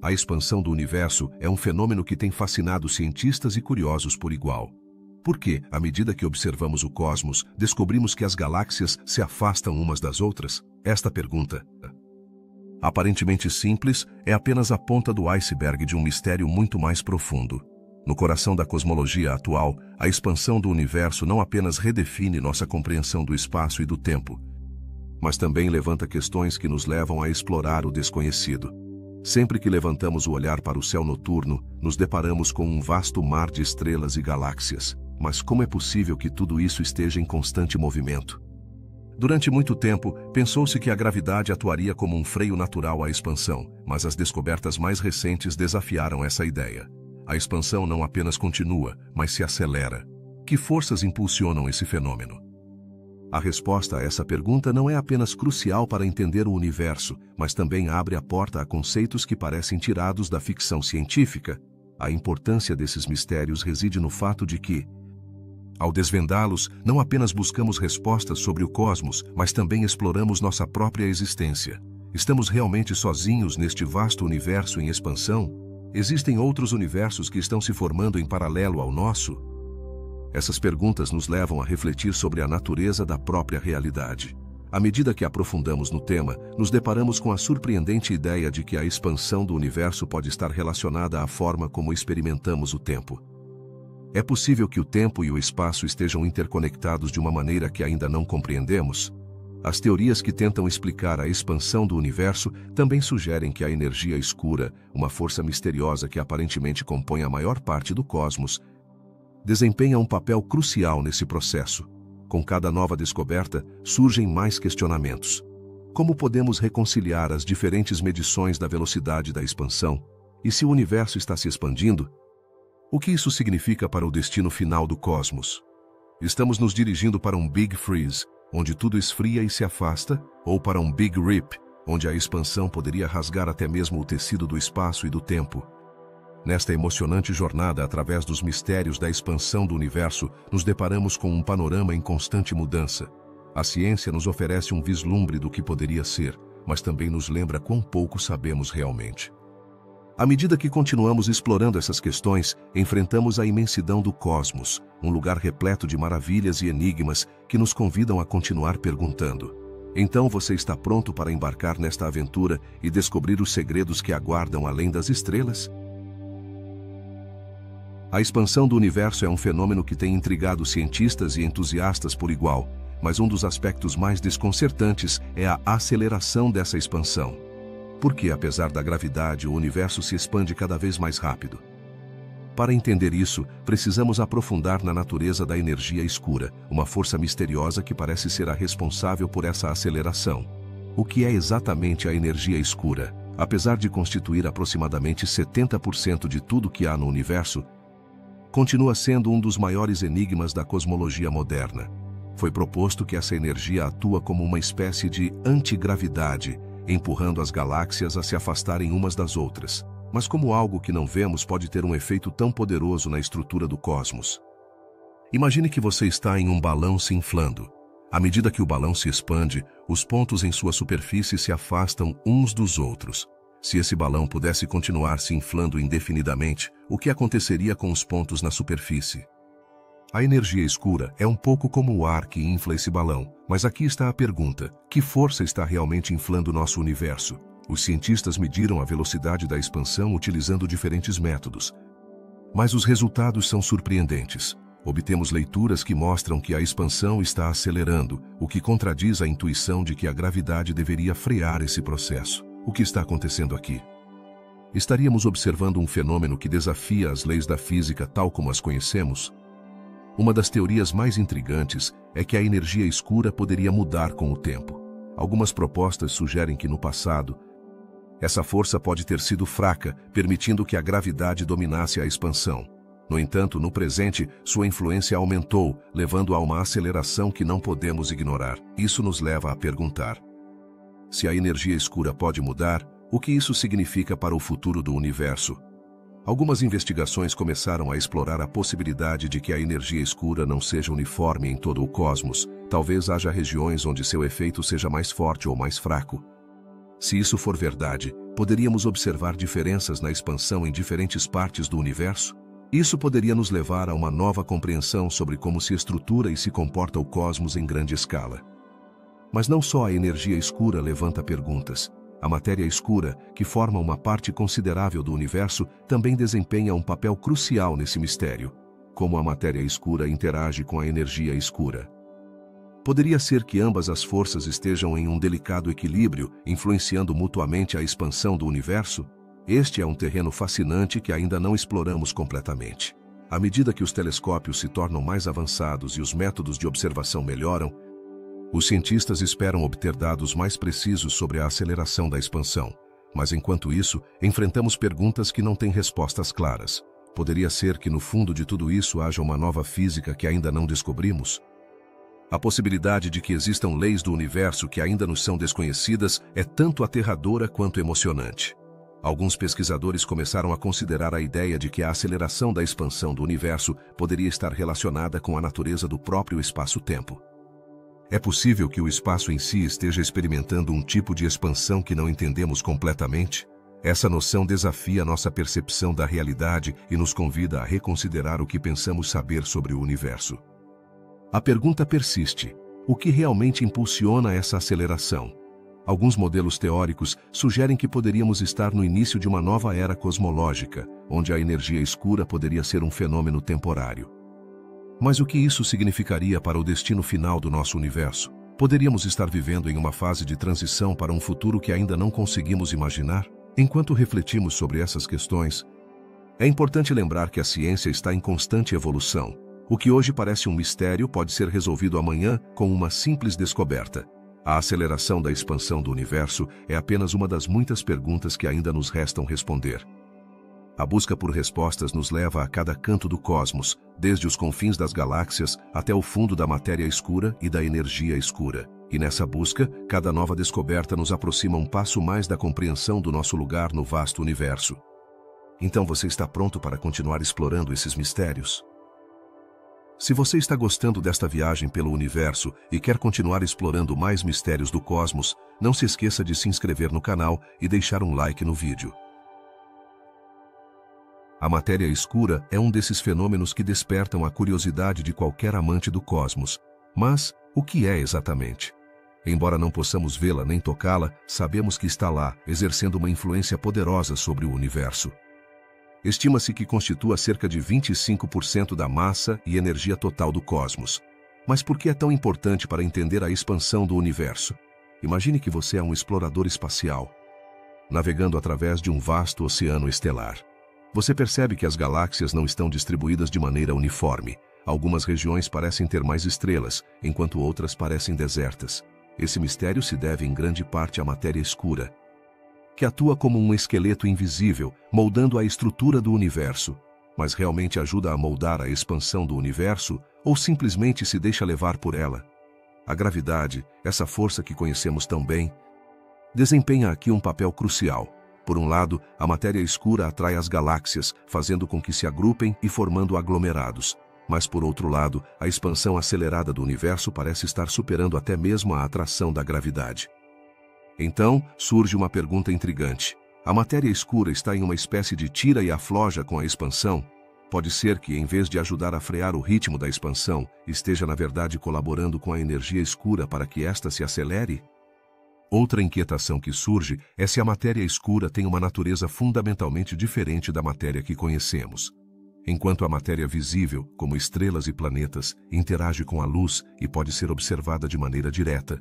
A expansão do universo é um fenômeno que tem fascinado cientistas e curiosos por igual. Porque, à medida que observamos o cosmos, descobrimos que as galáxias se afastam umas das outras? Esta pergunta, aparentemente simples, é apenas a ponta do iceberg de um mistério muito mais profundo. No coração da cosmologia atual, a expansão do universo não apenas redefine nossa compreensão do espaço e do tempo, mas também levanta questões que nos levam a explorar o desconhecido. Sempre que levantamos o olhar para o céu noturno, nos deparamos com um vasto mar de estrelas e galáxias. Mas como é possível que tudo isso esteja em constante movimento? Durante muito tempo, pensou-se que a gravidade atuaria como um freio natural à expansão, mas as descobertas mais recentes desafiaram essa ideia. A expansão não apenas continua, mas se acelera. Que forças impulsionam esse fenômeno? A resposta a essa pergunta não é apenas crucial para entender o universo, mas também abre a porta a conceitos que parecem tirados da ficção científica. A importância desses mistérios reside no fato de que, ao desvendá-los, não apenas buscamos respostas sobre o cosmos, mas também exploramos nossa própria existência. Estamos realmente sozinhos neste vasto universo em expansão? Existem outros universos que estão se formando em paralelo ao nosso? Essas perguntas nos levam a refletir sobre a natureza da própria realidade. À medida que aprofundamos no tema, nos deparamos com a surpreendente ideia de que a expansão do universo pode estar relacionada à forma como experimentamos o tempo. É possível que o tempo e o espaço estejam interconectados de uma maneira que ainda não compreendemos? As teorias que tentam explicar a expansão do universo também sugerem que a energia escura, uma força misteriosa que aparentemente compõe a maior parte do cosmos, desempenha um papel crucial nesse processo. Com cada nova descoberta, surgem mais questionamentos. Como podemos reconciliar as diferentes medições da velocidade da expansão? E se o universo está se expandindo, o que isso significa para o destino final do cosmos? Estamos nos dirigindo para um Big Freeze, onde tudo esfria e se afasta, ou para um Big Rip, onde a expansão poderia rasgar até mesmo o tecido do espaço e do tempo? Nesta emocionante jornada através dos mistérios da expansão do universo, nos deparamos com um panorama em constante mudança. A ciência nos oferece um vislumbre do que poderia ser, mas também nos lembra quão pouco sabemos realmente. À medida que continuamos explorando essas questões, enfrentamos a imensidão do cosmos, um lugar repleto de maravilhas e enigmas que nos convidam a continuar perguntando. Então você está pronto para embarcar nesta aventura e descobrir os segredos que aguardam além das estrelas? A expansão do universo é um fenômeno que tem intrigado cientistas e entusiastas por igual, mas um dos aspectos mais desconcertantes é a aceleração dessa expansão. Porque, apesar da gravidade, o universo se expande cada vez mais rápido. Para entender isso, precisamos aprofundar na natureza da energia escura, uma força misteriosa que parece ser a responsável por essa aceleração. O que é exatamente a energia escura? Apesar de constituir aproximadamente 70% de tudo que há no universo, continua sendo um dos maiores enigmas da cosmologia moderna. Foi proposto que essa energia atua como uma espécie de antigravidade, empurrando as galáxias a se afastarem umas das outras. Mas como algo que não vemos pode ter um efeito tão poderoso na estrutura do cosmos? Imagine que você está em um balão se inflando. À medida que o balão se expande, os pontos em sua superfície se afastam uns dos outros. Se esse balão pudesse continuar se inflando indefinidamente, o que aconteceria com os pontos na superfície? A energia escura é um pouco como o ar que infla esse balão, mas aqui está a pergunta: que força está realmente inflando nosso universo? Os cientistas mediram a velocidade da expansão utilizando diferentes métodos, mas os resultados são surpreendentes. Obtemos leituras que mostram que a expansão está acelerando, o que contradiz a intuição de que a gravidade deveria frear esse processo. O que está acontecendo aqui? Estaríamos observando um fenômeno que desafia as leis da física tal como as conhecemos? Uma das teorias mais intrigantes é que a energia escura poderia mudar com o tempo. Algumas propostas sugerem que no passado, essa força pode ter sido fraca, permitindo que a gravidade dominasse a expansão. No entanto, no presente, sua influência aumentou, levando a uma aceleração que não podemos ignorar. Isso nos leva a perguntar: se a energia escura pode mudar, o que isso significa para o futuro do universo? Algumas investigações começaram a explorar a possibilidade de que a energia escura não seja uniforme em todo o cosmos. Talvez haja regiões onde seu efeito seja mais forte ou mais fraco. Se isso for verdade, poderíamos observar diferenças na expansão em diferentes partes do universo? Isso poderia nos levar a uma nova compreensão sobre como se estrutura e se comporta o cosmos em grande escala. Mas não só a energia escura levanta perguntas. A matéria escura, que forma uma parte considerável do universo, também desempenha um papel crucial nesse mistério. Como a matéria escura interage com a energia escura? Poderia ser que ambas as forças estejam em um delicado equilíbrio, influenciando mutuamente a expansão do universo? Este é um terreno fascinante que ainda não exploramos completamente. À medida que os telescópios se tornam mais avançados e os métodos de observação melhoram, os cientistas esperam obter dados mais precisos sobre a aceleração da expansão. Mas enquanto isso, enfrentamos perguntas que não têm respostas claras. Poderia ser que no fundo de tudo isso haja uma nova física que ainda não descobrimos? A possibilidade de que existam leis do universo que ainda nos são desconhecidas é tanto aterradora quanto emocionante. Alguns pesquisadores começaram a considerar a ideia de que a aceleração da expansão do universo poderia estar relacionada com a natureza do próprio espaço-tempo. É possível que o espaço em si esteja experimentando um tipo de expansão que não entendemos completamente? Essa noção desafia nossa percepção da realidade e nos convida a reconsiderar o que pensamos saber sobre o universo. A pergunta persiste: o que realmente impulsiona essa aceleração? Alguns modelos teóricos sugerem que poderíamos estar no início de uma nova era cosmológica, onde a energia escura poderia ser um fenômeno temporário. Mas o que isso significaria para o destino final do nosso universo? Poderíamos estar vivendo em uma fase de transição para um futuro que ainda não conseguimos imaginar? Enquanto refletimos sobre essas questões, é importante lembrar que a ciência está em constante evolução. O que hoje parece um mistério pode ser resolvido amanhã com uma simples descoberta. A aceleração da expansão do universo é apenas uma das muitas perguntas que ainda nos restam responder. A busca por respostas nos leva a cada canto do cosmos, desde os confins das galáxias até o fundo da matéria escura e da energia escura. E nessa busca, cada nova descoberta nos aproxima um passo mais da compreensão do nosso lugar no vasto universo. Então você está pronto para continuar explorando esses mistérios? Se você está gostando desta viagem pelo universo e quer continuar explorando mais mistérios do cosmos, não se esqueça de se inscrever no canal e deixar um like no vídeo. A matéria escura é um desses fenômenos que despertam a curiosidade de qualquer amante do cosmos. Mas, o que é exatamente? Embora não possamos vê-la nem tocá-la, sabemos que está lá, exercendo uma influência poderosa sobre o universo. Estima-se que constitua cerca de 25% da massa e energia total do cosmos. Mas por que é tão importante para entender a expansão do universo? Imagine que você é um explorador espacial, navegando através de um vasto oceano estelar. Você percebe que as galáxias não estão distribuídas de maneira uniforme. Algumas regiões parecem ter mais estrelas, enquanto outras parecem desertas. Esse mistério se deve em grande parte à matéria escura, que atua como um esqueleto invisível, moldando a estrutura do universo. Mas realmente ajuda a moldar a expansão do universo, ou simplesmente se deixa levar por ela? A gravidade, essa força que conhecemos tão bem, desempenha aqui um papel crucial. Por um lado, a matéria escura atrai as galáxias, fazendo com que se agrupem e formando aglomerados. Mas por outro lado, a expansão acelerada do universo parece estar superando até mesmo a atração da gravidade. Então, surge uma pergunta intrigante. A matéria escura está em uma espécie de tira e afloja com a expansão? Pode ser que, em vez de ajudar a frear o ritmo da expansão, esteja na verdade colaborando com a energia escura para que esta se acelere? Outra inquietação que surge é se a matéria escura tem uma natureza fundamentalmente diferente da matéria que conhecemos. Enquanto a matéria visível, como estrelas e planetas, interage com a luz e pode ser observada de maneira direta,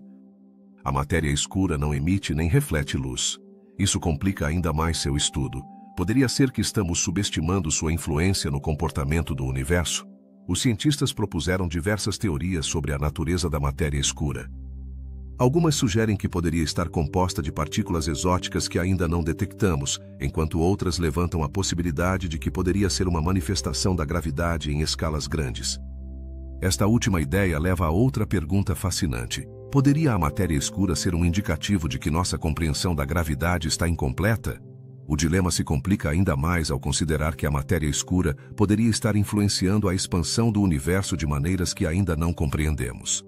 a matéria escura não emite nem reflete luz. Isso complica ainda mais seu estudo. Poderia ser que estamos subestimando sua influência no comportamento do universo? Os cientistas propuseram diversas teorias sobre a natureza da matéria escura. Algumas sugerem que poderia estar composta de partículas exóticas que ainda não detectamos, enquanto outras levantam a possibilidade de que poderia ser uma manifestação da gravidade em escalas grandes. Esta última ideia leva a outra pergunta fascinante. Poderia a matéria escura ser um indicativo de que nossa compreensão da gravidade está incompleta? O dilema se complica ainda mais ao considerar que a matéria escura poderia estar influenciando a expansão do universo de maneiras que ainda não compreendemos.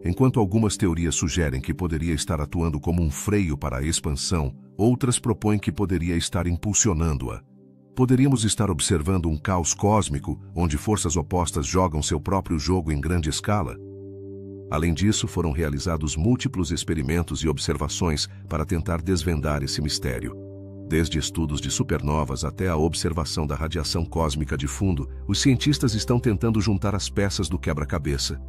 Enquanto algumas teorias sugerem que poderia estar atuando como um freio para a expansão, outras propõem que poderia estar impulsionando-a. Poderíamos estar observando um caos cósmico, onde forças opostas jogam seu próprio jogo em grande escala. Além disso, foram realizados múltiplos experimentos e observações para tentar desvendar esse mistério. Desde estudos de supernovas até a observação da radiação cósmica de fundo, os cientistas estão tentando juntar as peças do quebra-cabeça.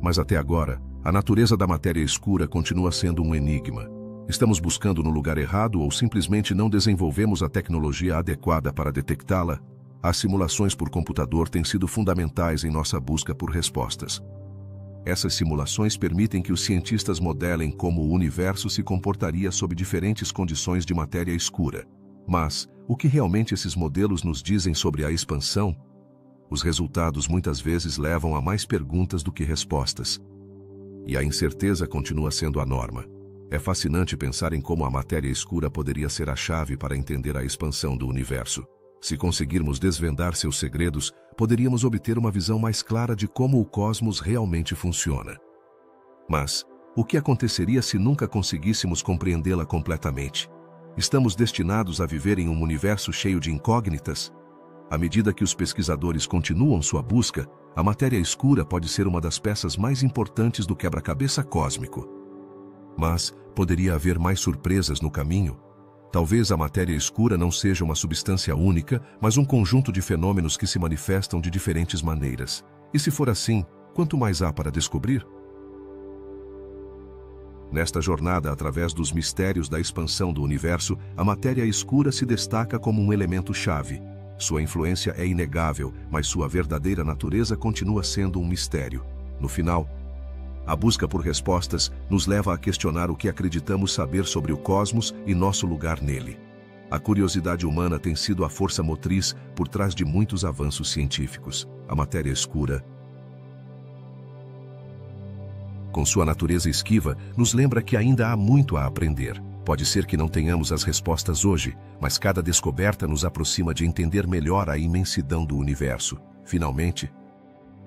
Mas até agora, a natureza da matéria escura continua sendo um enigma. Estamos buscando no lugar errado ou simplesmente não desenvolvemos a tecnologia adequada para detectá-la? As simulações por computador têm sido fundamentais em nossa busca por respostas. Essas simulações permitem que os cientistas modelem como o universo se comportaria sob diferentes condições de matéria escura. Mas, o que realmente esses modelos nos dizem sobre a expansão? Os resultados muitas vezes levam a mais perguntas do que respostas. E a incerteza continua sendo a norma. É fascinante pensar em como a matéria escura poderia ser a chave para entender a expansão do universo. Se conseguirmos desvendar seus segredos, poderíamos obter uma visão mais clara de como o cosmos realmente funciona. Mas, o que aconteceria se nunca conseguíssemos compreendê-la completamente? Estamos destinados a viver em um universo cheio de incógnitas? À medida que os pesquisadores continuam sua busca, a matéria escura pode ser uma das peças mais importantes do quebra-cabeça cósmico. Mas, poderia haver mais surpresas no caminho? Talvez a matéria escura não seja uma substância única, mas um conjunto de fenômenos que se manifestam de diferentes maneiras. E se for assim, quanto mais há para descobrir? Nesta jornada através dos mistérios da expansão do universo, a matéria escura se destaca como um elemento-chave. Sua influência é inegável, mas sua verdadeira natureza continua sendo um mistério. No final, a busca por respostas nos leva a questionar o que acreditamos saber sobre o cosmos e nosso lugar nele. A curiosidade humana tem sido a força motriz por trás de muitos avanços científicos. A matéria escura, com sua natureza esquiva, nos lembra que ainda há muito a aprender. Pode ser que não tenhamos as respostas hoje, mas cada descoberta nos aproxima de entender melhor a imensidão do universo. Finalmente,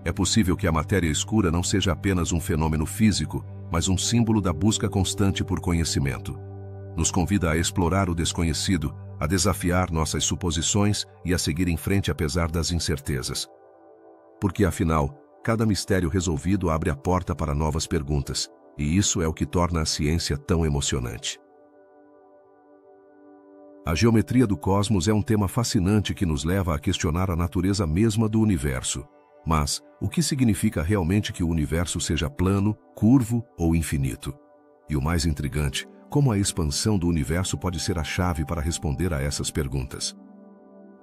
é possível que a matéria escura não seja apenas um fenômeno físico, mas um símbolo da busca constante por conhecimento. Nos convida a explorar o desconhecido, a desafiar nossas suposições e a seguir em frente apesar das incertezas. Porque, afinal, cada mistério resolvido abre a porta para novas perguntas, e isso é o que torna a ciência tão emocionante. A geometria do cosmos é um tema fascinante que nos leva a questionar a natureza mesma do universo. Mas, o que significa realmente que o universo seja plano, curvo ou infinito? E o mais intrigante, como a expansão do universo pode ser a chave para responder a essas perguntas?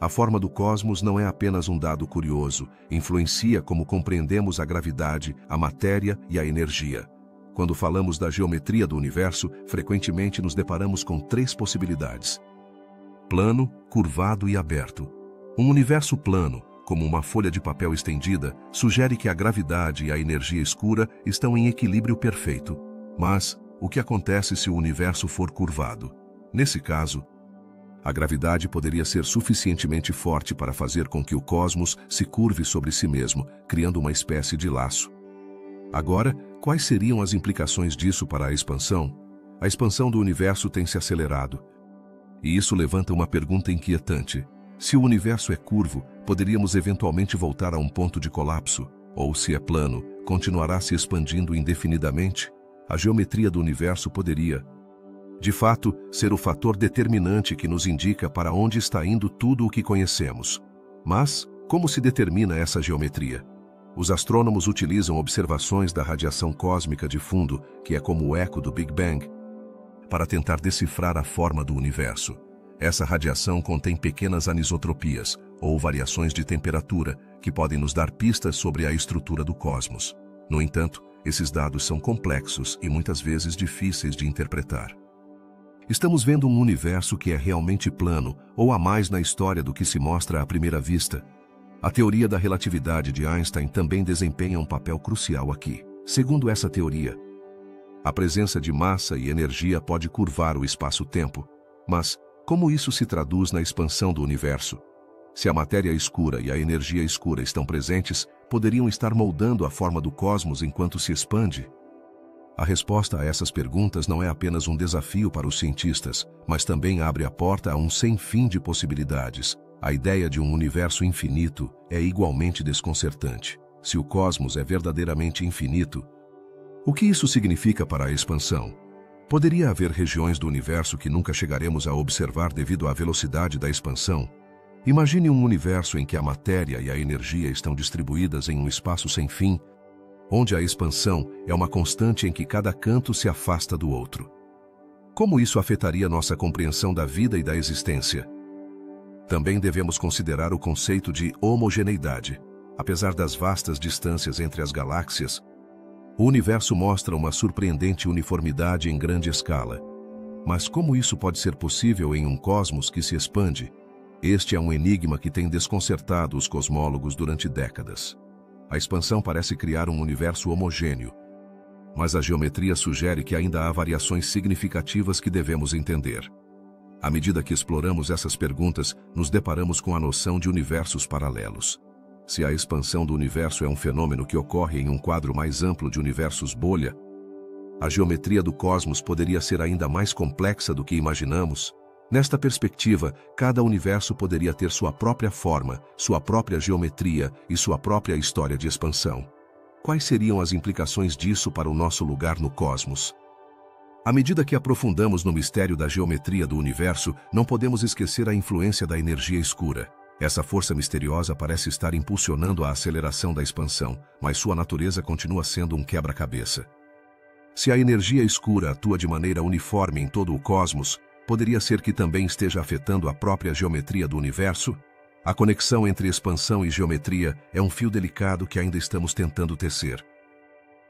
A forma do cosmos não é apenas um dado curioso, influencia como compreendemos a gravidade, a matéria e a energia. Quando falamos da geometria do universo, frequentemente nos deparamos com três possibilidades: plano, curvado e aberto. Um universo plano, como uma folha de papel estendida, sugere que a gravidade e a energia escura estão em equilíbrio perfeito. Mas, o que acontece se o universo for curvado? Nesse caso, a gravidade poderia ser suficientemente forte para fazer com que o cosmos se curve sobre si mesmo, criando uma espécie de laço. Agora, quais seriam as implicações disso para a expansão? A expansão do universo tem se acelerado. E isso levanta uma pergunta inquietante. Se o universo é curvo, poderíamos eventualmente voltar a um ponto de colapso? Ou, se é plano, continuará se expandindo indefinidamente? A geometria do universo poderia, de fato, ser o fator determinante que nos indica para onde está indo tudo o que conhecemos. Mas, como se determina essa geometria? Os astrônomos utilizam observações da radiação cósmica de fundo, que é como o eco do Big Bang, para tentar decifrar a forma do universo. Essa radiação contém pequenas anisotropias, ou variações de temperatura, que podem nos dar pistas sobre a estrutura do cosmos. No entanto, esses dados são complexos e muitas vezes difíceis de interpretar. Estamos vendo um universo que é realmente plano, ou há mais na história do que se mostra à primeira vista? A teoria da relatividade de Einstein também desempenha um papel crucial aqui. Segundo essa teoria, a presença de massa e energia pode curvar o espaço-tempo. Mas, como isso se traduz na expansão do universo? Se a matéria escura e a energia escura estão presentes, poderiam estar moldando a forma do cosmos enquanto se expande? A resposta a essas perguntas não é apenas um desafio para os cientistas, mas também abre a porta a um sem fim de possibilidades. A ideia de um universo infinito é igualmente desconcertante. Se o cosmos é verdadeiramente infinito, o que isso significa para a expansão? Poderia haver regiões do universo que nunca chegaremos a observar devido à velocidade da expansão? Imagine um universo em que a matéria e a energia estão distribuídas em um espaço sem fim, onde a expansão é uma constante em que cada canto se afasta do outro. Como isso afetaria nossa compreensão da vida e da existência? Também devemos considerar o conceito de homogeneidade. Apesar das vastas distâncias entre as galáxias, o universo mostra uma surpreendente uniformidade em grande escala. Mas como isso pode ser possível em um cosmos que se expande? Este é um enigma que tem desconcertado os cosmólogos durante décadas. A expansão parece criar um universo homogêneo, mas a geometria sugere que ainda há variações significativas que devemos entender. À medida que exploramos essas perguntas, nos deparamos com a noção de universos paralelos. Se a expansão do universo é um fenômeno que ocorre em um quadro mais amplo de universos bolha, a geometria do cosmos poderia ser ainda mais complexa do que imaginamos. Nesta perspectiva, cada universo poderia ter sua própria forma, sua própria geometria e sua própria história de expansão. Quais seriam as implicações disso para o nosso lugar no cosmos? À medida que aprofundamos no mistério da geometria do universo, não podemos esquecer a influência da energia escura. Essa força misteriosa parece estar impulsionando a aceleração da expansão, mas sua natureza continua sendo um quebra-cabeça. Se a energia escura atua de maneira uniforme em todo o cosmos, poderia ser que também esteja afetando a própria geometria do universo? A conexão entre expansão e geometria é um fio delicado que ainda estamos tentando tecer.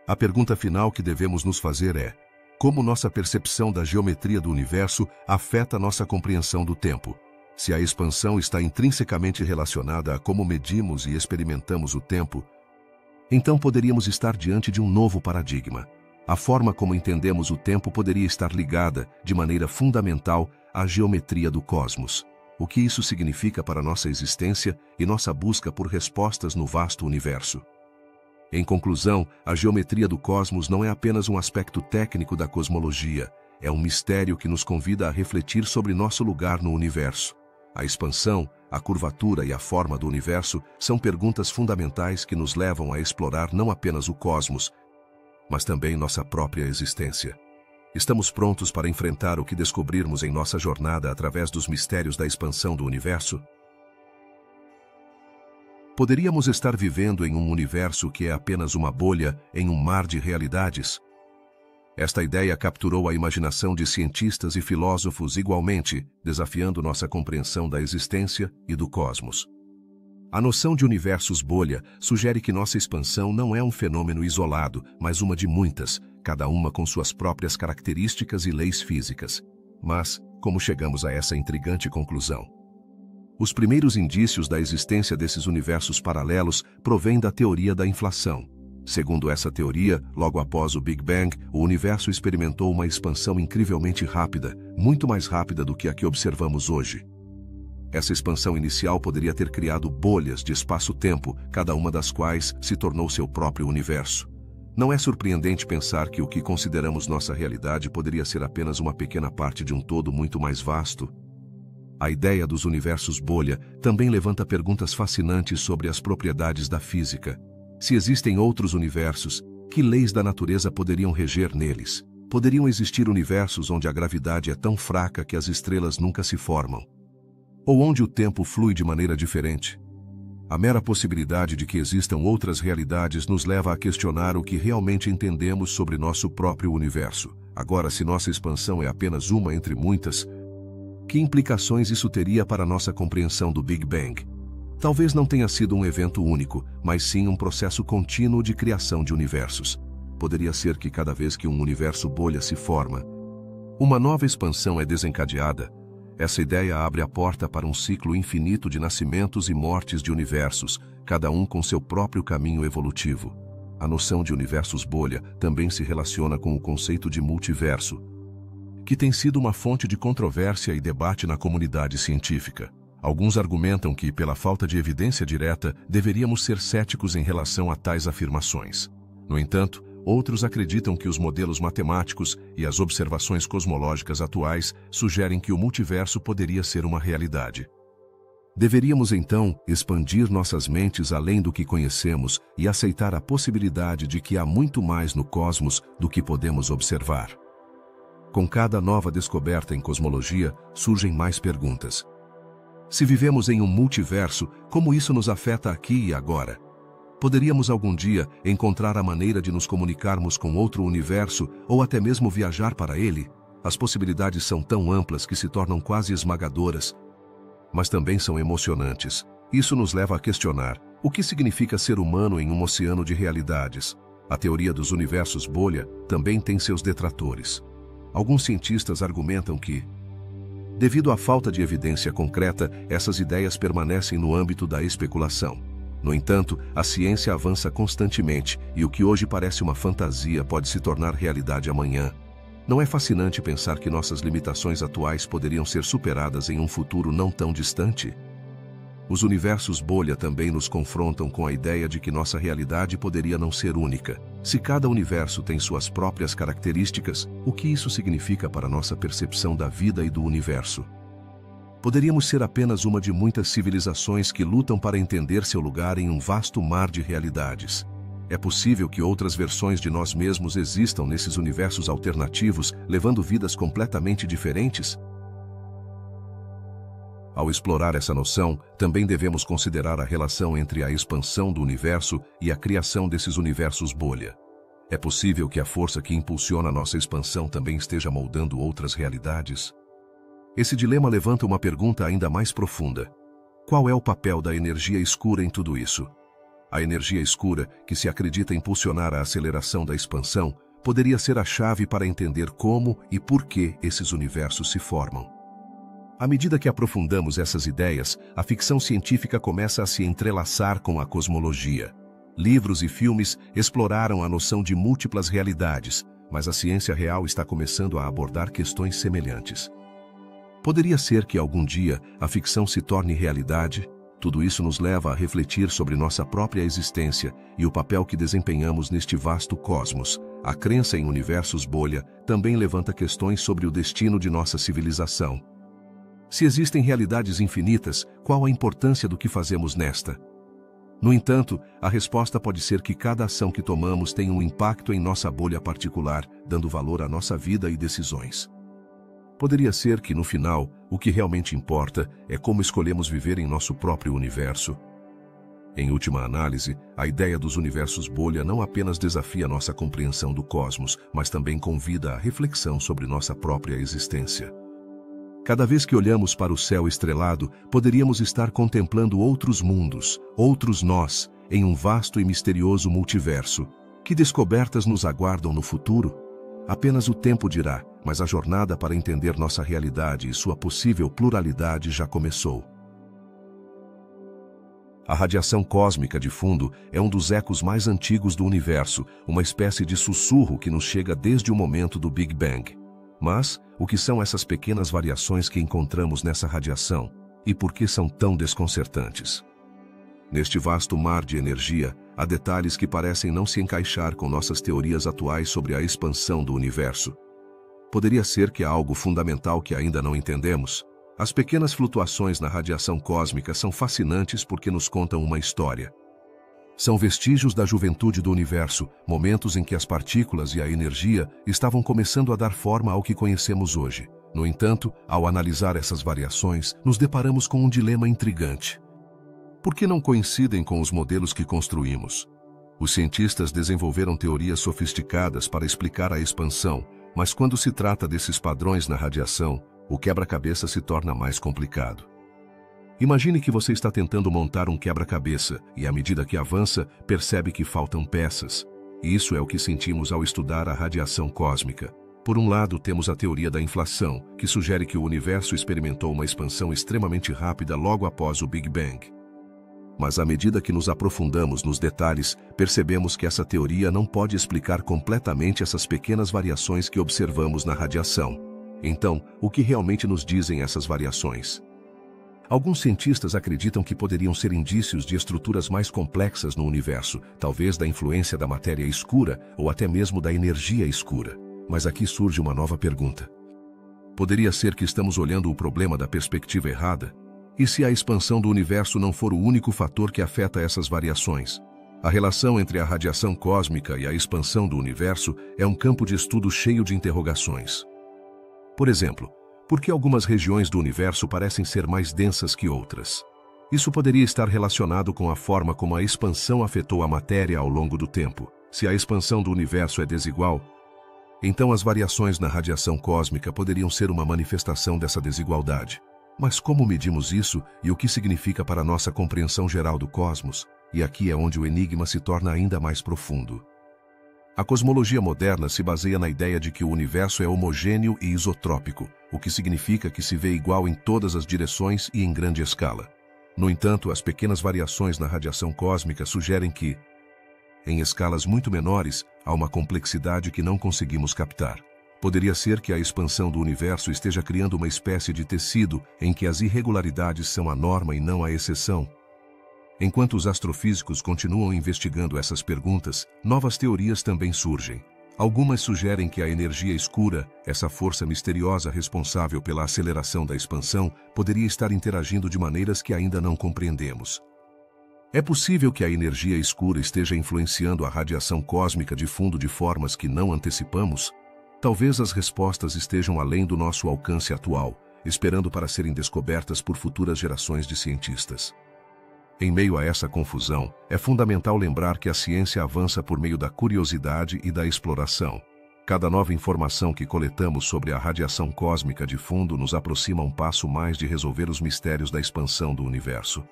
A pergunta final que devemos nos fazer é: como nossa percepção da geometria do universo afeta nossa compreensão do tempo? Se a expansão está intrinsecamente relacionada a como medimos e experimentamos o tempo, então poderíamos estar diante de um novo paradigma. A forma como entendemos o tempo poderia estar ligada, de maneira fundamental, à geometria do cosmos. O que isso significa para nossa existência e nossa busca por respostas no vasto universo? Em conclusão, a geometria do cosmos não é apenas um aspecto técnico da cosmologia, é um mistério que nos convida a refletir sobre nosso lugar no universo. A expansão, a curvatura e a forma do universo são perguntas fundamentais que nos levam a explorar não apenas o cosmos, mas também nossa própria existência. Estamos prontos para enfrentar o que descobrirmos em nossa jornada através dos mistérios da expansão do universo? Poderíamos estar vivendo em um universo que é apenas uma bolha em um mar de realidades? Esta ideia capturou a imaginação de cientistas e filósofos igualmente, desafiando nossa compreensão da existência e do cosmos. A noção de universos bolha sugere que nossa expansão não é um fenômeno isolado, mas uma de muitas, cada uma com suas próprias características e leis físicas. Mas, como chegamos a essa intrigante conclusão? Os primeiros indícios da existência desses universos paralelos provêm da teoria da inflação. Segundo essa teoria, logo após o Big Bang, o universo experimentou uma expansão incrivelmente rápida, muito mais rápida do que a que observamos hoje. Essa expansão inicial poderia ter criado bolhas de espaço-tempo, cada uma das quais se tornou seu próprio universo. Não é surpreendente pensar que o que consideramos nossa realidade poderia ser apenas uma pequena parte de um todo muito mais vasto. A ideia dos universos bolha também levanta perguntas fascinantes sobre as propriedades da física. Se existem outros universos, que leis da natureza poderiam reger neles? Poderiam existir universos onde a gravidade é tão fraca que as estrelas nunca se formam? Ou onde o tempo flui de maneira diferente? A mera possibilidade de que existam outras realidades nos leva a questionar o que realmente entendemos sobre nosso próprio universo. Agora, se nossa expansão é apenas uma entre muitas, que implicações isso teria para nossa compreensão do Big Bang? Talvez não tenha sido um evento único, mas sim um processo contínuo de criação de universos. Poderia ser que cada vez que um universo bolha se forma, uma nova expansão é desencadeada. Essa ideia abre a porta para um ciclo infinito de nascimentos e mortes de universos, cada um com seu próprio caminho evolutivo. A noção de universos bolha também se relaciona com o conceito de multiverso, que tem sido uma fonte de controvérsia e debate na comunidade científica. Alguns argumentam que, pela falta de evidência direta, deveríamos ser céticos em relação a tais afirmações. No entanto, outros acreditam que os modelos matemáticos e as observações cosmológicas atuais sugerem que o multiverso poderia ser uma realidade. Deveríamos, então, expandir nossas mentes além do que conhecemos e aceitar a possibilidade de que há muito mais no cosmos do que podemos observar. Com cada nova descoberta em cosmologia, surgem mais perguntas. Se vivemos em um multiverso, como isso nos afeta aqui e agora? Poderíamos algum dia encontrar a maneira de nos comunicarmos com outro universo ou até mesmo viajar para ele? As possibilidades são tão amplas que se tornam quase esmagadoras, mas também são emocionantes. Isso nos leva a questionar o que significa ser humano em um oceano de realidades. A teoria dos universos bolha também tem seus detratores. Alguns cientistas argumentam que, devido à falta de evidência concreta, essas ideias permanecem no âmbito da especulação. No entanto, a ciência avança constantemente e o que hoje parece uma fantasia pode se tornar realidade amanhã. Não é fascinante pensar que nossas limitações atuais poderiam ser superadas em um futuro não tão distante? Os universos bolha também nos confrontam com a ideia de que nossa realidade poderia não ser única. Se cada universo tem suas próprias características, o que isso significa para nossa percepção da vida e do universo? Poderíamos ser apenas uma de muitas civilizações que lutam para entender seu lugar em um vasto mar de realidades. É possível que outras versões de nós mesmos existam nesses universos alternativos, levando vidas completamente diferentes? Ao explorar essa noção, também devemos considerar a relação entre a expansão do universo e a criação desses universos bolha. É possível que a força que impulsiona nossa expansão também esteja moldando outras realidades? Esse dilema levanta uma pergunta ainda mais profunda. Qual é o papel da energia escura em tudo isso? A energia escura, que se acredita impulsionar a aceleração da expansão, poderia ser a chave para entender como e por que esses universos se formam. À medida que aprofundamos essas ideias, a ficção científica começa a se entrelaçar com a cosmologia. Livros e filmes exploraram a noção de múltiplas realidades, mas a ciência real está começando a abordar questões semelhantes. Poderia ser que algum dia a ficção se torne realidade? Tudo isso nos leva a refletir sobre nossa própria existência e o papel que desempenhamos neste vasto cosmos. A crença em universos bolha também levanta questões sobre o destino de nossa civilização. Se existem realidades infinitas, qual a importância do que fazemos nesta? No entanto, a resposta pode ser que cada ação que tomamos tem um impacto em nossa bolha particular, dando valor à nossa vida e decisões. Poderia ser que, no final, o que realmente importa é como escolhemos viver em nosso próprio universo. Em última análise, a ideia dos universos bolha não apenas desafia nossa compreensão do cosmos, mas também convida à reflexão sobre nossa própria existência. Cada vez que olhamos para o céu estrelado, poderíamos estar contemplando outros mundos, outros nós, em um vasto e misterioso multiverso. Que descobertas nos aguardam no futuro? Apenas o tempo dirá, mas a jornada para entender nossa realidade e sua possível pluralidade já começou. A radiação cósmica de fundo é um dos ecos mais antigos do universo, uma espécie de sussurro que nos chega desde o momento do Big Bang. Mas, o que são essas pequenas variações que encontramos nessa radiação? E por que são tão desconcertantes? Neste vasto mar de energia, há detalhes que parecem não se encaixar com nossas teorias atuais sobre a expansão do universo. Poderia ser que há algo fundamental que ainda não entendemos? As pequenas flutuações na radiação cósmica são fascinantes porque nos contam uma história. São vestígios da juventude do universo, momentos em que as partículas e a energia estavam começando a dar forma ao que conhecemos hoje. No entanto, ao analisar essas variações, nos deparamos com um dilema intrigante. Por que não coincidem com os modelos que construímos? Os cientistas desenvolveram teorias sofisticadas para explicar a expansão, mas quando se trata desses padrões na radiação, o quebra-cabeça se torna mais complicado. Imagine que você está tentando montar um quebra-cabeça e, à medida que avança, percebe que faltam peças. E isso é o que sentimos ao estudar a radiação cósmica. Por um lado, temos a teoria da inflação, que sugere que o universo experimentou uma expansão extremamente rápida logo após o Big Bang. Mas à medida que nos aprofundamos nos detalhes, percebemos que essa teoria não pode explicar completamente essas pequenas variações que observamos na radiação. Então, o que realmente nos dizem essas variações? Alguns cientistas acreditam que poderiam ser indícios de estruturas mais complexas no universo, talvez da influência da matéria escura ou até mesmo da energia escura. Mas aqui surge uma nova pergunta. Poderia ser que estamos olhando o problema da perspectiva errada? E se a expansão do universo não for o único fator que afeta essas variações? A relação entre a radiação cósmica e a expansão do universo é um campo de estudo cheio de interrogações. Por exemplo, por que algumas regiões do universo parecem ser mais densas que outras? Isso poderia estar relacionado com a forma como a expansão afetou a matéria ao longo do tempo. Se a expansão do universo é desigual, então as variações na radiação cósmica poderiam ser uma manifestação dessa desigualdade. Mas como medimos isso e o que significa para a nossa compreensão geral do cosmos? E aqui é onde o enigma se torna ainda mais profundo. A cosmologia moderna se baseia na ideia de que o universo é homogêneo e isotrópico, o que significa que se vê igual em todas as direções e em grande escala. No entanto, as pequenas variações na radiação cósmica sugerem que, em escalas muito menores, há uma complexidade que não conseguimos captar. Poderia ser que a expansão do universo esteja criando uma espécie de tecido em que as irregularidades são a norma e não a exceção. Enquanto os astrofísicos continuam investigando essas perguntas, novas teorias também surgem. Algumas sugerem que a energia escura, essa força misteriosa responsável pela aceleração da expansão, poderia estar interagindo de maneiras que ainda não compreendemos. É possível que a energia escura esteja influenciando a radiação cósmica de fundo de formas que não antecipamos? Talvez as respostas estejam além do nosso alcance atual, esperando para serem descobertas por futuras gerações de cientistas. Em meio a essa confusão, é fundamental lembrar que a ciência avança por meio da curiosidade e da exploração. Cada nova informação que coletamos sobre a radiação cósmica de fundo nos aproxima um passo mais de resolver os mistérios da expansão do universo.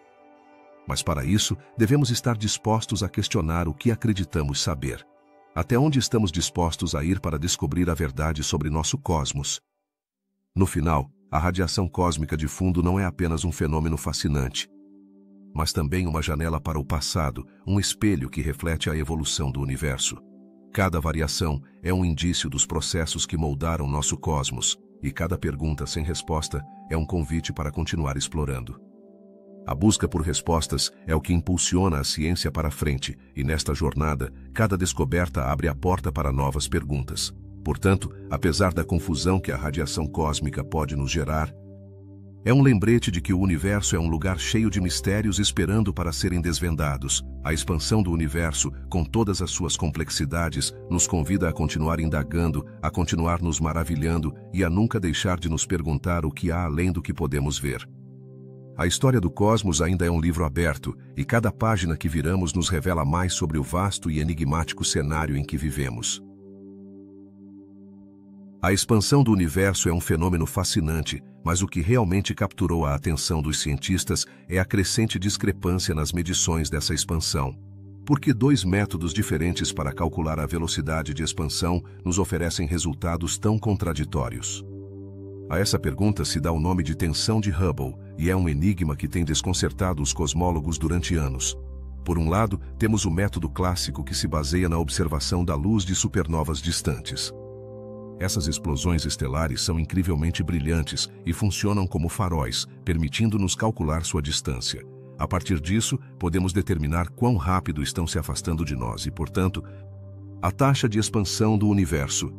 Mas para isso, devemos estar dispostos a questionar o que acreditamos saber. Até onde estamos dispostos a ir para descobrir a verdade sobre nosso cosmos? No final, a radiação cósmica de fundo não é apenas um fenômeno fascinante, mas também uma janela para o passado, um espelho que reflete a evolução do universo. Cada variação é um indício dos processos que moldaram nosso cosmos, e cada pergunta sem resposta é um convite para continuar explorando. A busca por respostas é o que impulsiona a ciência para frente, e nesta jornada, cada descoberta abre a porta para novas perguntas. Portanto, apesar da confusão que a radiação cósmica pode nos gerar, é um lembrete de que o universo é um lugar cheio de mistérios esperando para serem desvendados. A expansão do universo, com todas as suas complexidades, nos convida a continuar indagando, a continuar nos maravilhando e a nunca deixar de nos perguntar o que há além do que podemos ver. A história do cosmos ainda é um livro aberto, e cada página que viramos nos revela mais sobre o vasto e enigmático cenário em que vivemos. A expansão do universo é um fenômeno fascinante, mas o que realmente capturou a atenção dos cientistas é a crescente discrepância nas medições dessa expansão. Por que dois métodos diferentes para calcular a velocidade de expansão nos oferecem resultados tão contraditórios? A essa pergunta se dá o nome de tensão de Hubble, e é um enigma que tem desconcertado os cosmólogos durante anos. Por um lado, temos o método clássico que se baseia na observação da luz de supernovas distantes. Essas explosões estelares são incrivelmente brilhantes e funcionam como faróis, permitindo-nos calcular sua distância. A partir disso, podemos determinar quão rápido estão se afastando de nós e, portanto, a taxa de expansão do universo.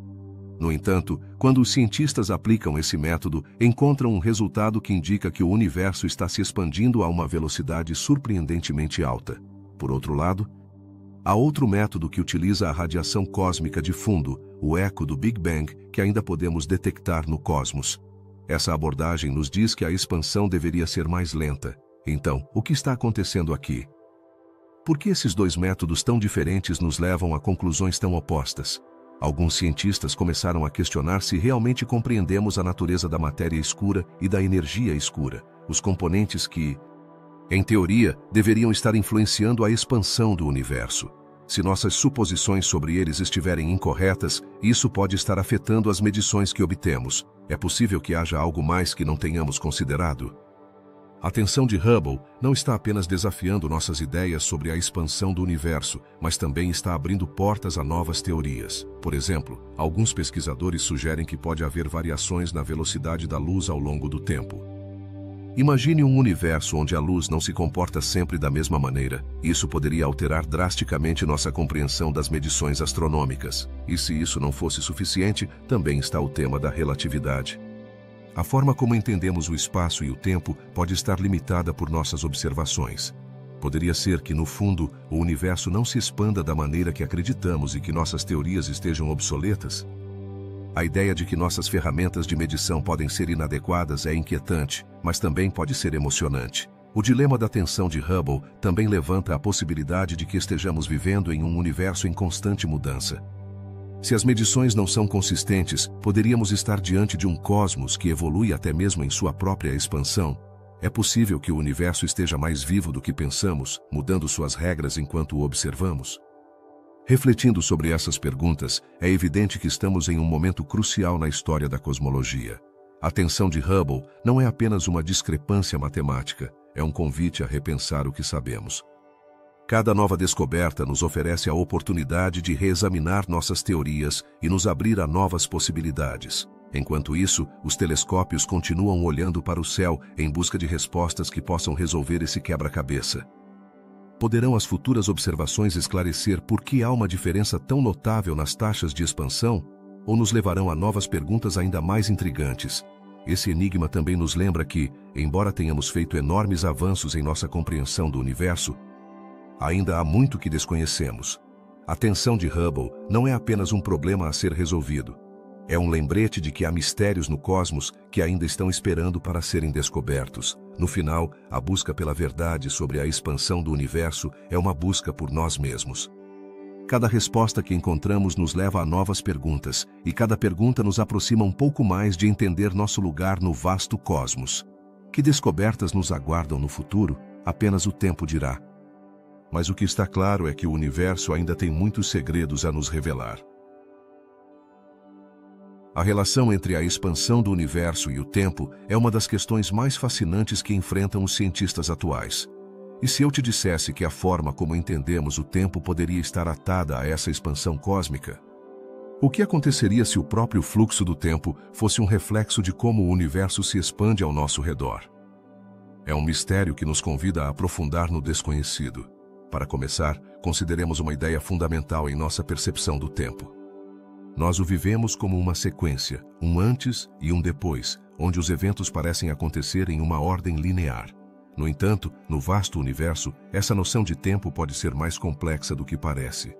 No entanto, quando os cientistas aplicam esse método, encontram um resultado que indica que o universo está se expandindo a uma velocidade surpreendentemente alta. Por outro lado, há outro método que utiliza a radiação cósmica de fundo, o eco do Big Bang, que ainda podemos detectar no cosmos. Essa abordagem nos diz que a expansão deveria ser mais lenta. Então, o que está acontecendo aqui? Por que esses dois métodos tão diferentes nos levam a conclusões tão opostas? Alguns cientistas começaram a questionar se realmente compreendemos a natureza da matéria escura e da energia escura, os componentes que, em teoria, deveriam estar influenciando a expansão do universo. Se nossas suposições sobre eles estiverem incorretas, isso pode estar afetando as medições que obtemos. É possível que haja algo mais que não tenhamos considerado. A tensão de Hubble não está apenas desafiando nossas ideias sobre a expansão do universo, mas também está abrindo portas a novas teorias. Por exemplo, alguns pesquisadores sugerem que pode haver variações na velocidade da luz ao longo do tempo. Imagine um universo onde a luz não se comporta sempre da mesma maneira. Isso poderia alterar drasticamente nossa compreensão das medições astronômicas. E se isso não fosse suficiente, também está o tema da relatividade. A forma como entendemos o espaço e o tempo pode estar limitada por nossas observações. Poderia ser que, no fundo, o universo não se expanda da maneira que acreditamos e que nossas teorias estejam obsoletas. A ideia de que nossas ferramentas de medição podem ser inadequadas é inquietante, mas também pode ser emocionante. O dilema da tensão de Hubble também levanta a possibilidade de que estejamos vivendo em um universo em constante mudança. Se as medições não são consistentes, poderíamos estar diante de um cosmos que evolui até mesmo em sua própria expansão. É possível que o universo esteja mais vivo do que pensamos, mudando suas regras enquanto o observamos. Refletindo sobre essas perguntas, é evidente que estamos em um momento crucial na história da cosmologia. A tensão de Hubble não é apenas uma discrepância matemática, é um convite a repensar o que sabemos. Cada nova descoberta nos oferece a oportunidade de reexaminar nossas teorias e nos abrir a novas possibilidades. Enquanto isso, os telescópios continuam olhando para o céu em busca de respostas que possam resolver esse quebra-cabeça. Poderão as futuras observações esclarecer por que há uma diferença tão notável nas taxas de expansão? Ou nos levarão a novas perguntas ainda mais intrigantes? Esse enigma também nos lembra que, embora tenhamos feito enormes avanços em nossa compreensão do universo, ainda há muito que desconhecemos. A tensão de Hubble não é apenas um problema a ser resolvido. É um lembrete de que há mistérios no cosmos que ainda estão esperando para serem descobertos. No final, a busca pela verdade sobre a expansão do universo é uma busca por nós mesmos. Cada resposta que encontramos nos leva a novas perguntas, e cada pergunta nos aproxima um pouco mais de entender nosso lugar no vasto cosmos. Que descobertas nos aguardam no futuro? Apenas o tempo dirá. Mas o que está claro é que o universo ainda tem muitos segredos a nos revelar. A relação entre a expansão do universo e o tempo é uma das questões mais fascinantes que enfrentam os cientistas atuais. E se eu te dissesse que a forma como entendemos o tempo poderia estar atada a essa expansão cósmica? O que aconteceria se o próprio fluxo do tempo fosse um reflexo de como o universo se expande ao nosso redor? É um mistério que nos convida a aprofundar no desconhecido. Para começar, consideremos uma ideia fundamental em nossa percepção do tempo. Nós o vivemos como uma sequência, um antes e um depois, onde os eventos parecem acontecer em uma ordem linear. No entanto, no vasto universo, essa noção de tempo pode ser mais complexa do que parece.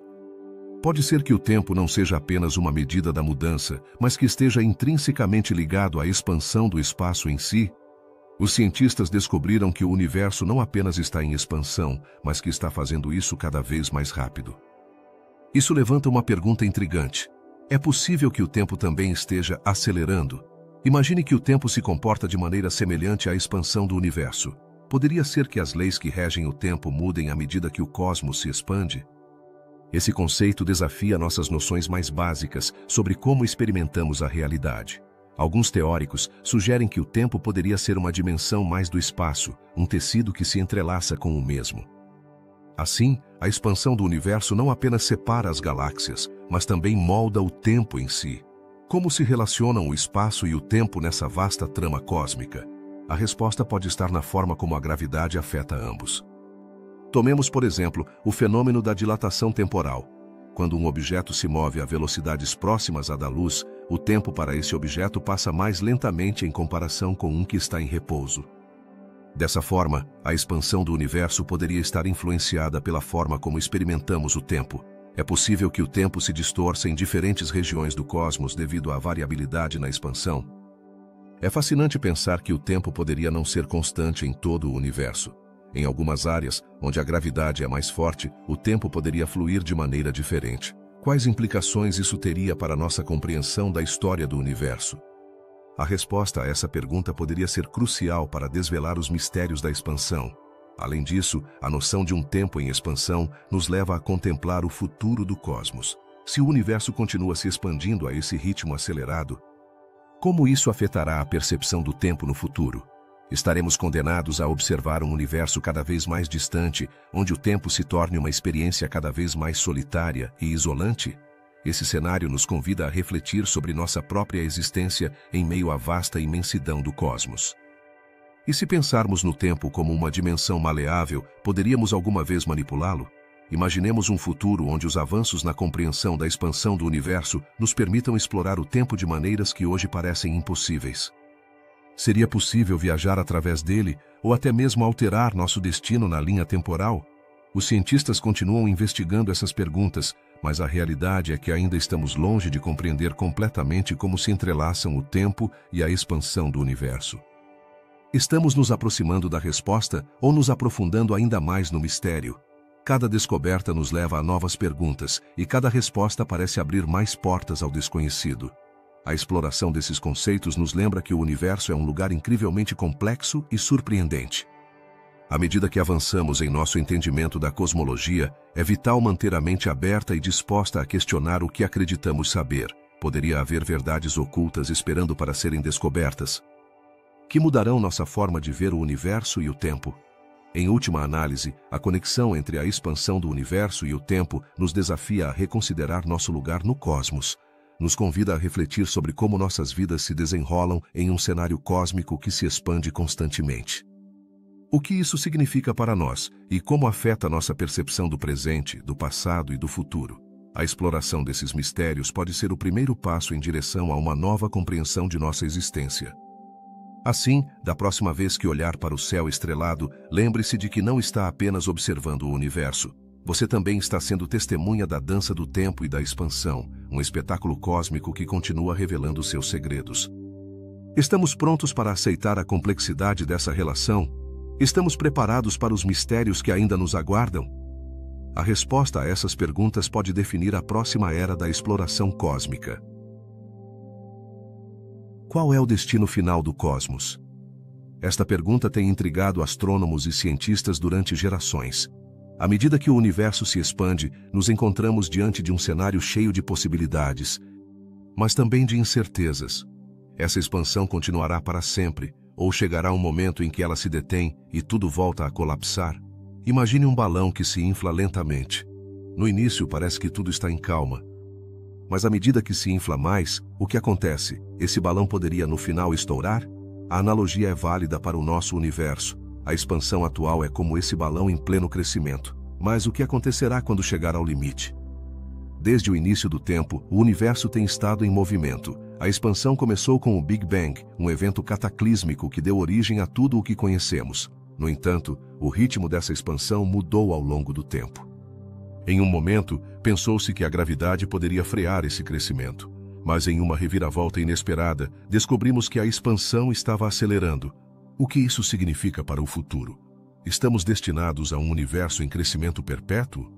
Pode ser que o tempo não seja apenas uma medida da mudança, mas que esteja intrinsecamente ligado à expansão do espaço em si. Os cientistas descobriram que o universo não apenas está em expansão, mas que está fazendo isso cada vez mais rápido. Isso levanta uma pergunta intrigante. É possível que o tempo também esteja acelerando? Imagine que o tempo se comporta de maneira semelhante à expansão do universo. Poderia ser que as leis que regem o tempo mudem à medida que o cosmos se expande? Esse conceito desafia nossas noções mais básicas sobre como experimentamos a realidade. Alguns teóricos sugerem que o tempo poderia ser uma dimensão mais do espaço, um tecido que se entrelaça com o mesmo. Assim, a expansão do universo não apenas separa as galáxias, mas também molda o tempo em si. Como se relacionam o espaço e o tempo nessa vasta trama cósmica? A resposta pode estar na forma como a gravidade afeta ambos. Tomemos, por exemplo, o fenômeno da dilatação temporal. Quando um objeto se move a velocidades próximas à da luz, o tempo para esse objeto passa mais lentamente em comparação com um que está em repouso. Dessa forma, a expansão do universo poderia estar influenciada pela forma como experimentamos o tempo. É possível que o tempo se distorça em diferentes regiões do cosmos devido à variabilidade na expansão. É fascinante pensar que o tempo poderia não ser constante em todo o universo. Em algumas áreas, onde a gravidade é mais forte, o tempo poderia fluir de maneira diferente. Quais implicações isso teria para nossa compreensão da história do universo? A resposta a essa pergunta poderia ser crucial para desvelar os mistérios da expansão. Além disso, a noção de um tempo em expansão nos leva a contemplar o futuro do cosmos. Se o universo continua se expandindo a esse ritmo acelerado, como isso afetará a percepção do tempo no futuro? Estaremos condenados a observar um universo cada vez mais distante, onde o tempo se torne uma experiência cada vez mais solitária e isolante? Esse cenário nos convida a refletir sobre nossa própria existência em meio à vasta imensidão do cosmos. E se pensarmos no tempo como uma dimensão maleável, poderíamos alguma vez manipulá-lo? Imaginemos um futuro onde os avanços na compreensão da expansão do universo nos permitam explorar o tempo de maneiras que hoje parecem impossíveis. Seria possível viajar através dele ou até mesmo alterar nosso destino na linha temporal? Os cientistas continuam investigando essas perguntas, mas a realidade é que ainda estamos longe de compreender completamente como se entrelaçam o tempo e a expansão do universo. Estamos nos aproximando da resposta ou nos aprofundando ainda mais no mistério? Cada descoberta nos leva a novas perguntas, e cada resposta parece abrir mais portas ao desconhecido. A exploração desses conceitos nos lembra que o universo é um lugar incrivelmente complexo e surpreendente. À medida que avançamos em nosso entendimento da cosmologia, é vital manter a mente aberta e disposta a questionar o que acreditamos saber. Poderia haver verdades ocultas esperando para serem descobertas, que mudarão nossa forma de ver o universo e o tempo. Em última análise, a conexão entre a expansão do universo e o tempo nos desafia a reconsiderar nosso lugar no cosmos. Nos convida a refletir sobre como nossas vidas se desenrolam em um cenário cósmico que se expande constantemente. O que isso significa para nós e como afeta nossa percepção do presente, do passado e do futuro? A exploração desses mistérios pode ser o primeiro passo em direção a uma nova compreensão de nossa existência. Assim, da próxima vez que olhar para o céu estrelado, lembre-se de que não está apenas observando o universo. Você também está sendo testemunha da dança do tempo e da expansão, um espetáculo cósmico que continua revelando seus segredos. Estamos prontos para aceitar a complexidade dessa relação? Estamos preparados para os mistérios que ainda nos aguardam? A resposta a essas perguntas pode definir a próxima era da exploração cósmica. Qual é o destino final do cosmos? Esta pergunta tem intrigado astrônomos e cientistas durante gerações. À medida que o universo se expande, nos encontramos diante de um cenário cheio de possibilidades, mas também de incertezas. Essa expansão continuará para sempre, ou chegará um momento em que ela se detém e tudo volta a colapsar? Imagine um balão que se infla lentamente. No início parece que tudo está em calma. Mas à medida que se infla mais, o que acontece? Esse balão poderia no final estourar? A analogia é válida para o nosso universo. A expansão atual é como esse balão em pleno crescimento. Mas o que acontecerá quando chegar ao limite? Desde o início do tempo, o universo tem estado em movimento. A expansão começou com o Big Bang, um evento cataclísmico que deu origem a tudo o que conhecemos. No entanto, o ritmo dessa expansão mudou ao longo do tempo. Em um momento, pensou-se que a gravidade poderia frear esse crescimento. Mas em uma reviravolta inesperada, descobrimos que a expansão estava acelerando. O que isso significa para o futuro? Estamos destinados a um universo em crescimento perpétuo?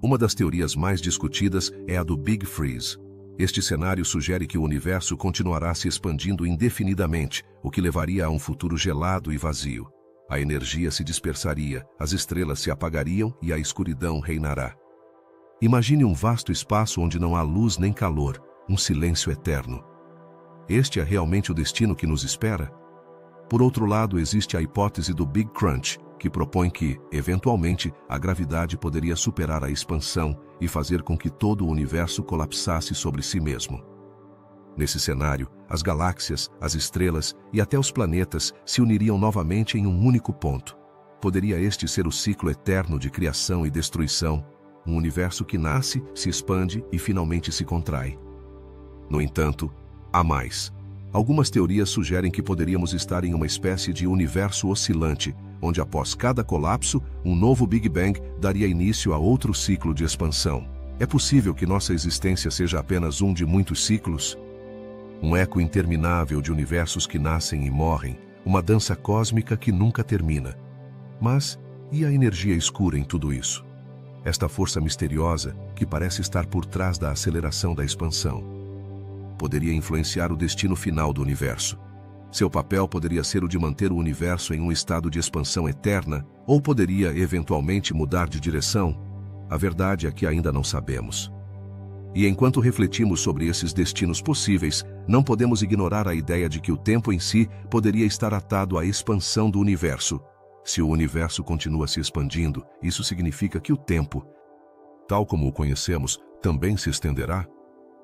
Uma das teorias mais discutidas é a do Big Freeze. Este cenário sugere que o universo continuará se expandindo indefinidamente, o que levaria a um futuro gelado e vazio. A energia se dispersaria, as estrelas se apagariam e a escuridão reinará. Imagine um vasto espaço onde não há luz nem calor, um silêncio eterno. Este é realmente o destino que nos espera? Por outro lado, existe a hipótese do Big Crunch, que propõe que, eventualmente, a gravidade poderia superar a expansão e fazer com que todo o universo colapsasse sobre si mesmo. Nesse cenário, as galáxias, as estrelas e até os planetas se uniriam novamente em um único ponto. Poderia este ser o ciclo eterno de criação e destruição, um universo que nasce, se expande e finalmente se contrai. No entanto, há mais. Algumas teorias sugerem que poderíamos estar em uma espécie de universo oscilante, onde após cada colapso, um novo Big Bang daria início a outro ciclo de expansão. É possível que nossa existência seja apenas um de muitos ciclos? Um eco interminável de universos que nascem e morrem, uma dança cósmica que nunca termina. Mas, e a energia escura em tudo isso? Esta força misteriosa, que parece estar por trás da aceleração da expansão, poderia influenciar o destino final do universo. Seu papel poderia ser o de manter o universo em um estado de expansão eterna, ou poderia eventualmente mudar de direção? A verdade é que ainda não sabemos. E enquanto refletimos sobre esses destinos possíveis, não podemos ignorar a ideia de que o tempo em si poderia estar atado à expansão do universo. Se o universo continua se expandindo, isso significa que o tempo, tal como o conhecemos, também se estenderá?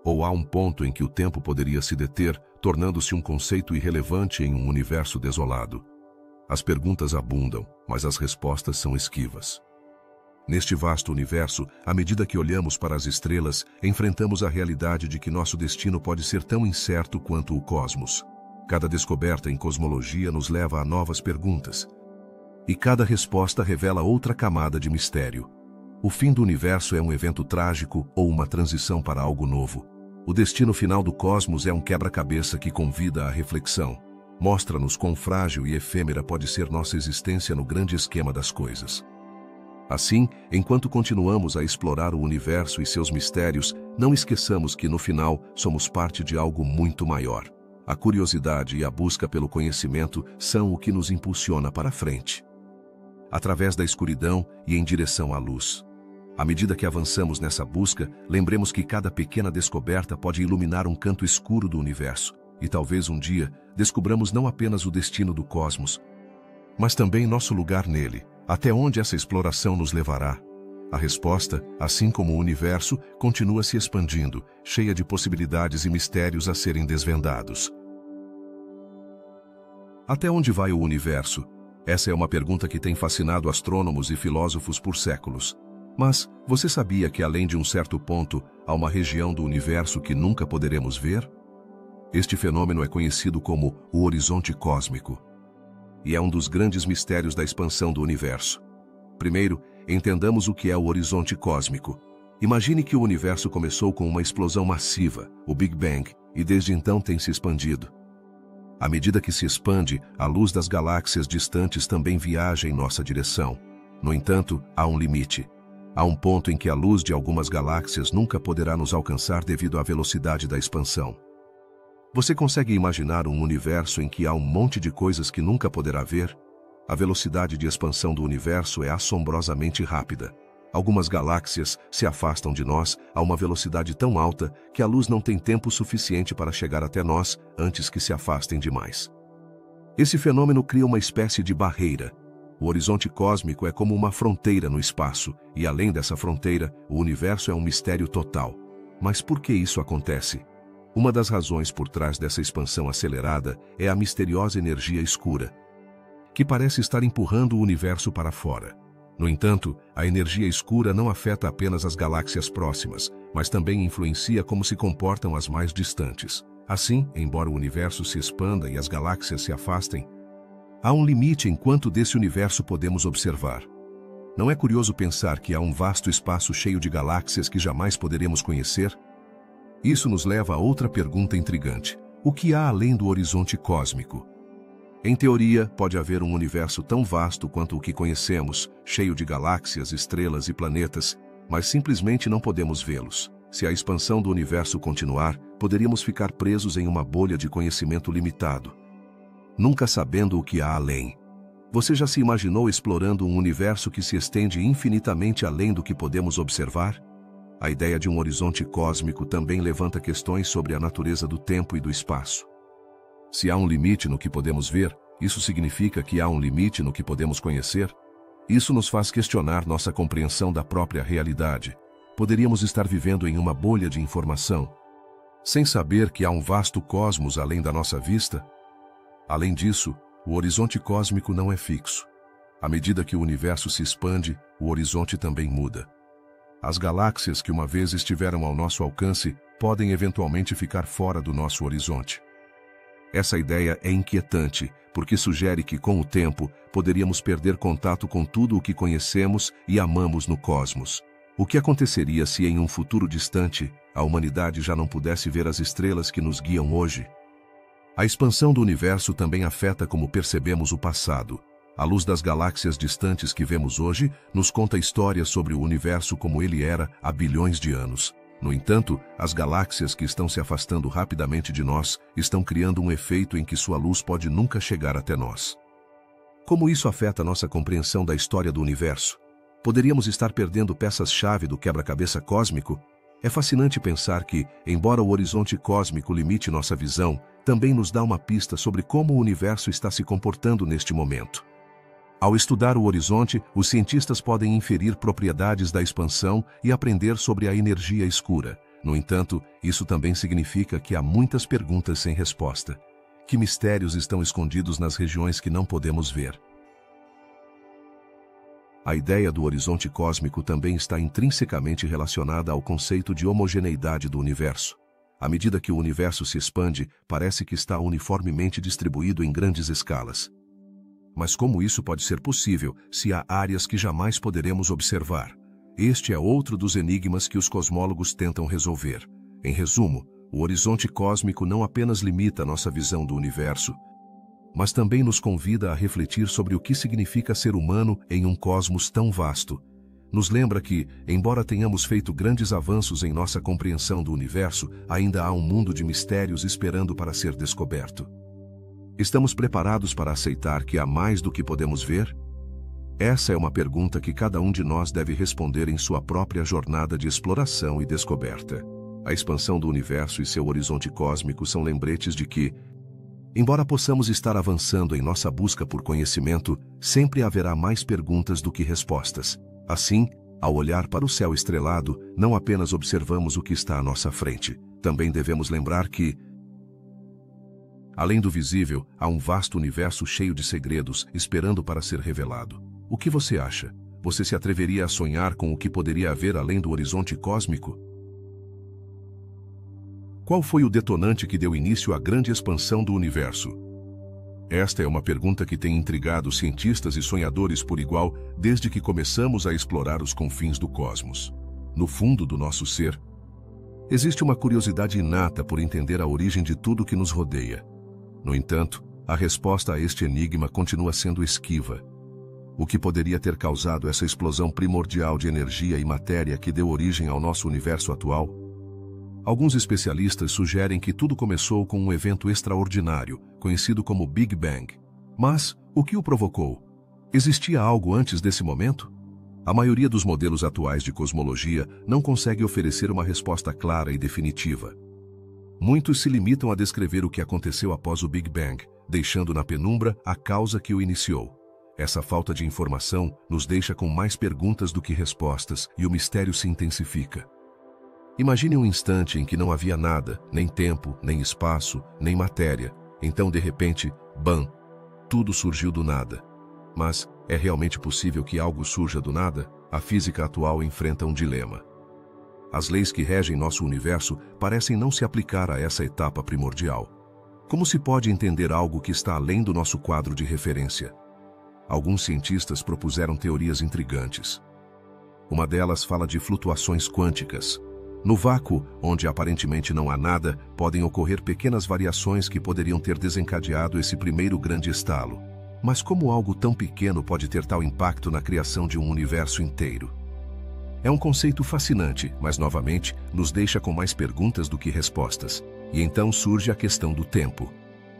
Ou há um ponto em que o tempo poderia se deter, tornando-se um conceito irrelevante em um universo desolado? As perguntas abundam, mas as respostas são esquivas. Neste vasto universo, à medida que olhamos para as estrelas, enfrentamos a realidade de que nosso destino pode ser tão incerto quanto o cosmos. Cada descoberta em cosmologia nos leva a novas perguntas. E cada resposta revela outra camada de mistério. O fim do universo é um evento trágico ou uma transição para algo novo. O destino final do cosmos é um quebra-cabeça que convida à reflexão. Mostra-nos quão frágil e efêmera pode ser nossa existência no grande esquema das coisas. Assim, enquanto continuamos a explorar o universo e seus mistérios, não esqueçamos que, no final, somos parte de algo muito maior. A curiosidade e a busca pelo conhecimento são o que nos impulsiona para a frente, através da escuridão e em direção à luz. À medida que avançamos nessa busca, lembremos que cada pequena descoberta pode iluminar um canto escuro do universo, e talvez um dia descubramos não apenas o destino do cosmos, mas também nosso lugar nele. Até onde essa exploração nos levará? A resposta, assim como o universo, continua se expandindo, cheia de possibilidades e mistérios a serem desvendados. Até onde vai o universo? Essa é uma pergunta que tem fascinado astrônomos e filósofos por séculos. Mas você sabia que, além de um certo ponto, há uma região do universo que nunca poderemos ver? Este fenômeno é conhecido como o horizonte cósmico. E é um dos grandes mistérios da expansão do universo. Primeiro, entendamos o que é o horizonte cósmico. Imagine que o universo começou com uma explosão massiva, o Big Bang, e desde então tem se expandido. À medida que se expande, a luz das galáxias distantes também viaja em nossa direção. No entanto, há um limite. Há um ponto em que a luz de algumas galáxias nunca poderá nos alcançar devido à velocidade da expansão. Você consegue imaginar um universo em que há um monte de coisas que nunca poderá ver? A velocidade de expansão do universo é assombrosamente rápida. Algumas galáxias se afastam de nós a uma velocidade tão alta que a luz não tem tempo suficiente para chegar até nós antes que se afastem demais. Esse fenômeno cria uma espécie de barreira. O horizonte cósmico é como uma fronteira no espaço, e além dessa fronteira, o universo é um mistério total. Mas por que isso acontece? Uma das razões por trás dessa expansão acelerada é a misteriosa energia escura, que parece estar empurrando o universo para fora. No entanto, a energia escura não afeta apenas as galáxias próximas, mas também influencia como se comportam as mais distantes. Assim, embora o universo se expanda e as galáxias se afastem, há um limite em quanto desse universo podemos observar. Não é curioso pensar que há um vasto espaço cheio de galáxias que jamais poderemos conhecer? Isso nos leva a outra pergunta intrigante. O que há além do horizonte cósmico? Em teoria, pode haver um universo tão vasto quanto o que conhecemos, cheio de galáxias, estrelas e planetas, mas simplesmente não podemos vê-los. Se a expansão do universo continuar, poderíamos ficar presos em uma bolha de conhecimento limitado, nunca sabendo o que há além. Você já se imaginou explorando um universo que se estende infinitamente além do que podemos observar? A ideia de um horizonte cósmico também levanta questões sobre a natureza do tempo e do espaço. Se há um limite no que podemos ver, isso significa que há um limite no que podemos conhecer? Isso nos faz questionar nossa compreensão da própria realidade. Poderíamos estar vivendo em uma bolha de informação, sem saber que há um vasto cosmos além da nossa vista? Além disso, o horizonte cósmico não é fixo. À medida que o universo se expande, o horizonte também muda. As galáxias que uma vez estiveram ao nosso alcance podem eventualmente ficar fora do nosso horizonte. Essa ideia é inquietante, porque sugere que, com o tempo, poderíamos perder contato com tudo o que conhecemos e amamos no cosmos. O que aconteceria se, em um futuro distante, a humanidade já não pudesse ver as estrelas que nos guiam hoje? A expansão do universo também afeta como percebemos o passado. A luz das galáxias distantes que vemos hoje nos conta histórias sobre o universo como ele era há bilhões de anos. No entanto, as galáxias que estão se afastando rapidamente de nós estão criando um efeito em que sua luz pode nunca chegar até nós. Como isso afeta nossa compreensão da história do universo? Poderíamos estar perdendo peças-chave do quebra-cabeça cósmico? É fascinante pensar que, embora o horizonte cósmico limite nossa visão, também nos dá uma pista sobre como o universo está se comportando neste momento. Ao estudar o horizonte, os cientistas podem inferir propriedades da expansão e aprender sobre a energia escura. No entanto, isso também significa que há muitas perguntas sem resposta. Que mistérios estão escondidos nas regiões que não podemos ver? A ideia do horizonte cósmico também está intrinsecamente relacionada ao conceito de homogeneidade do universo. À medida que o universo se expande, parece que está uniformemente distribuído em grandes escalas. Mas como isso pode ser possível se há áreas que jamais poderemos observar? Este é outro dos enigmas que os cosmólogos tentam resolver. Em resumo, o horizonte cósmico não apenas limita nossa visão do universo, mas também nos convida a refletir sobre o que significa ser humano em um cosmos tão vasto. Nos lembra que, embora tenhamos feito grandes avanços em nossa compreensão do universo, ainda há um mundo de mistérios esperando para ser descoberto. Estamos preparados para aceitar que há mais do que podemos ver? Essa é uma pergunta que cada um de nós deve responder em sua própria jornada de exploração e descoberta. A expansão do universo e seu horizonte cósmico são lembretes de que, embora possamos estar avançando em nossa busca por conhecimento, sempre haverá mais perguntas do que respostas. Assim, ao olhar para o céu estrelado, não apenas observamos o que está à nossa frente, também devemos lembrar que, além do visível, há um vasto universo cheio de segredos esperando para ser revelado. O que você acha? Você se atreveria a sonhar com o que poderia haver além do horizonte cósmico? Qual foi o detonante que deu início à grande expansão do universo? Esta é uma pergunta que tem intrigado cientistas e sonhadores por igual desde que começamos a explorar os confins do cosmos. No fundo do nosso ser, existe uma curiosidade inata por entender a origem de tudo que nos rodeia. No entanto, a resposta a este enigma continua sendo esquiva. O que poderia ter causado essa explosão primordial de energia e matéria que deu origem ao nosso universo atual? Alguns especialistas sugerem que tudo começou com um evento extraordinário, conhecido como Big Bang. Mas, o que o provocou? Existia algo antes desse momento? A maioria dos modelos atuais de cosmologia não consegue oferecer uma resposta clara e definitiva. Muitos se limitam a descrever o que aconteceu após o Big Bang, deixando na penumbra a causa que o iniciou. Essa falta de informação nos deixa com mais perguntas do que respostas e o mistério se intensifica. Imagine um instante em que não havia nada, nem tempo, nem espaço, nem matéria. Então, de repente, bam! Tudo surgiu do nada. Mas, é realmente possível que algo surja do nada? A física atual enfrenta um dilema. As leis que regem nosso universo parecem não se aplicar a essa etapa primordial. Como se pode entender algo que está além do nosso quadro de referência? Alguns cientistas propuseram teorias intrigantes. Uma delas fala de flutuações quânticas. No vácuo, onde aparentemente não há nada, podem ocorrer pequenas variações que poderiam ter desencadeado esse primeiro grande estalo. Mas como algo tão pequeno pode ter tal impacto na criação de um universo inteiro? É um conceito fascinante, mas novamente nos deixa com mais perguntas do que respostas. E então surge a questão do tempo.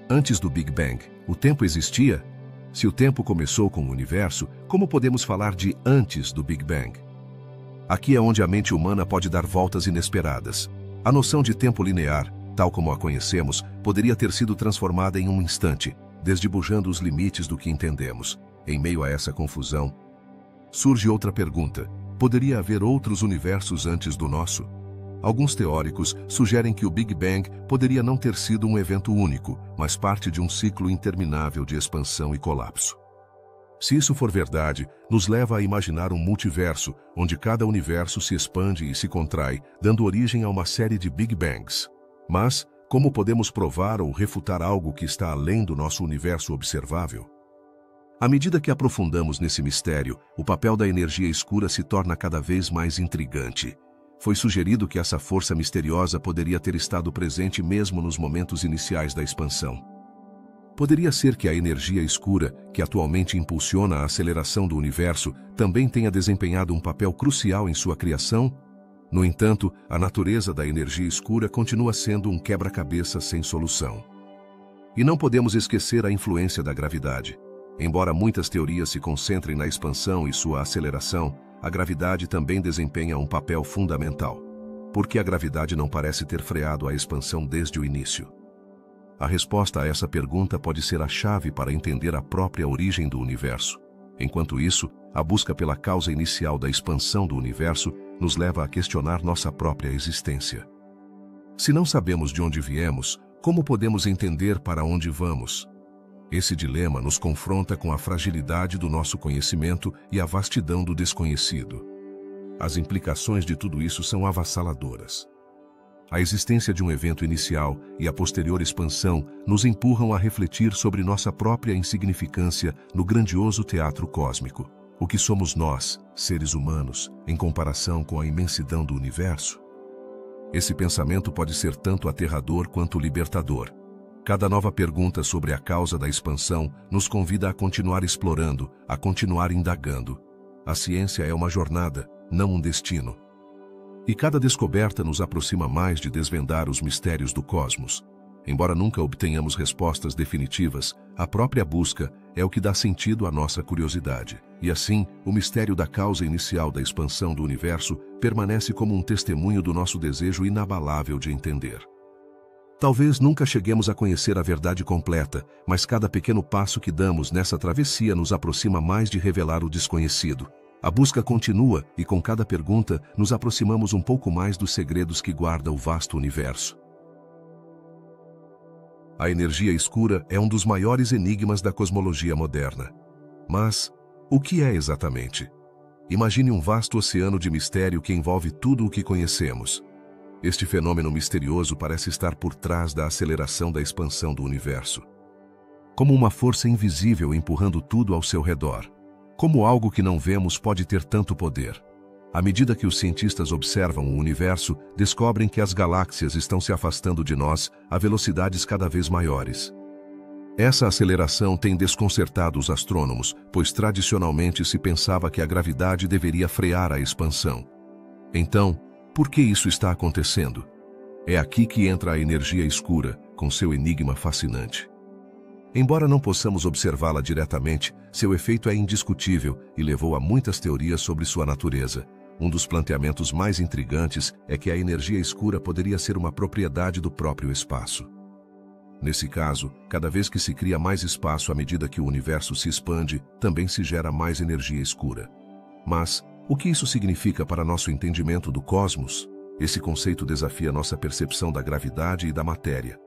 Antes do Big Bang, o tempo existia? Se o tempo começou com o universo, como podemos falar de antes do Big Bang? Aqui é onde a mente humana pode dar voltas inesperadas. A noção de tempo linear, tal como a conhecemos, poderia ter sido transformada em um instante, desdibujando os limites do que entendemos. Em meio a essa confusão, surge outra pergunta. Poderia haver outros universos antes do nosso? Alguns teóricos sugerem que o Big Bang poderia não ter sido um evento único, mas parte de um ciclo interminável de expansão e colapso. Se isso for verdade, nos leva a imaginar um multiverso, onde cada universo se expande e se contrai, dando origem a uma série de Big Bangs. Mas, como podemos provar ou refutar algo que está além do nosso universo observável? À medida que aprofundamos nesse mistério, o papel da energia escura se torna cada vez mais intrigante. Foi sugerido que essa força misteriosa poderia ter estado presente mesmo nos momentos iniciais da expansão. Poderia ser que a energia escura, que atualmente impulsiona a aceleração do universo, também tenha desempenhado um papel crucial em sua criação? No entanto, a natureza da energia escura continua sendo um quebra-cabeça sem solução. E não podemos esquecer a influência da gravidade. Embora muitas teorias se concentrem na expansão e sua aceleração, a gravidade também desempenha um papel fundamental. Por que a gravidade não parece ter freado a expansão desde o início? A resposta a essa pergunta pode ser a chave para entender a própria origem do universo. Enquanto isso, a busca pela causa inicial da expansão do universo nos leva a questionar nossa própria existência. Se não sabemos de onde viemos, como podemos entender para onde vamos? Esse dilema nos confronta com a fragilidade do nosso conhecimento e a vastidão do desconhecido. As implicações de tudo isso são avassaladoras. A existência de um evento inicial e a posterior expansão nos empurram a refletir sobre nossa própria insignificância no grandioso teatro cósmico. O que somos nós, seres humanos, em comparação com a imensidão do universo? Esse pensamento pode ser tanto aterrador quanto libertador. Cada nova pergunta sobre a causa da expansão nos convida a continuar explorando, a continuar indagando. A ciência é uma jornada, não um destino. E cada descoberta nos aproxima mais de desvendar os mistérios do cosmos. Embora nunca obtenhamos respostas definitivas, a própria busca é o que dá sentido à nossa curiosidade. E assim, o mistério da causa inicial da expansão do universo permanece como um testemunho do nosso desejo inabalável de entender. Talvez nunca cheguemos a conhecer a verdade completa, mas cada pequeno passo que damos nessa travessia nos aproxima mais de revelar o desconhecido. A busca continua e com cada pergunta nos aproximamos um pouco mais dos segredos que guarda o vasto universo. A energia escura é um dos maiores enigmas da cosmologia moderna. Mas, o que é exatamente? Imagine um vasto oceano de mistério que envolve tudo o que conhecemos. Este fenômeno misterioso parece estar por trás da aceleração da expansão do universo. Como uma força invisível empurrando tudo ao seu redor. Como algo que não vemos pode ter tanto poder. À medida que os cientistas observam o universo, descobrem que as galáxias estão se afastando de nós a velocidades cada vez maiores. Essa aceleração tem desconcertado os astrônomos, pois tradicionalmente se pensava que a gravidade deveria frear a expansão. Então, por que isso está acontecendo? É aqui que entra a energia escura, com seu enigma fascinante. Embora não possamos observá-la diretamente, seu efeito é indiscutível e levou a muitas teorias sobre sua natureza. Um dos planteamentos mais intrigantes é que a energia escura poderia ser uma propriedade do próprio espaço. Nesse caso, cada vez que se cria mais espaço à medida que o universo se expande, também se gera mais energia escura. Mas, o que isso significa para nosso entendimento do cosmos? Esse conceito desafia nossa percepção da gravidade e da matéria,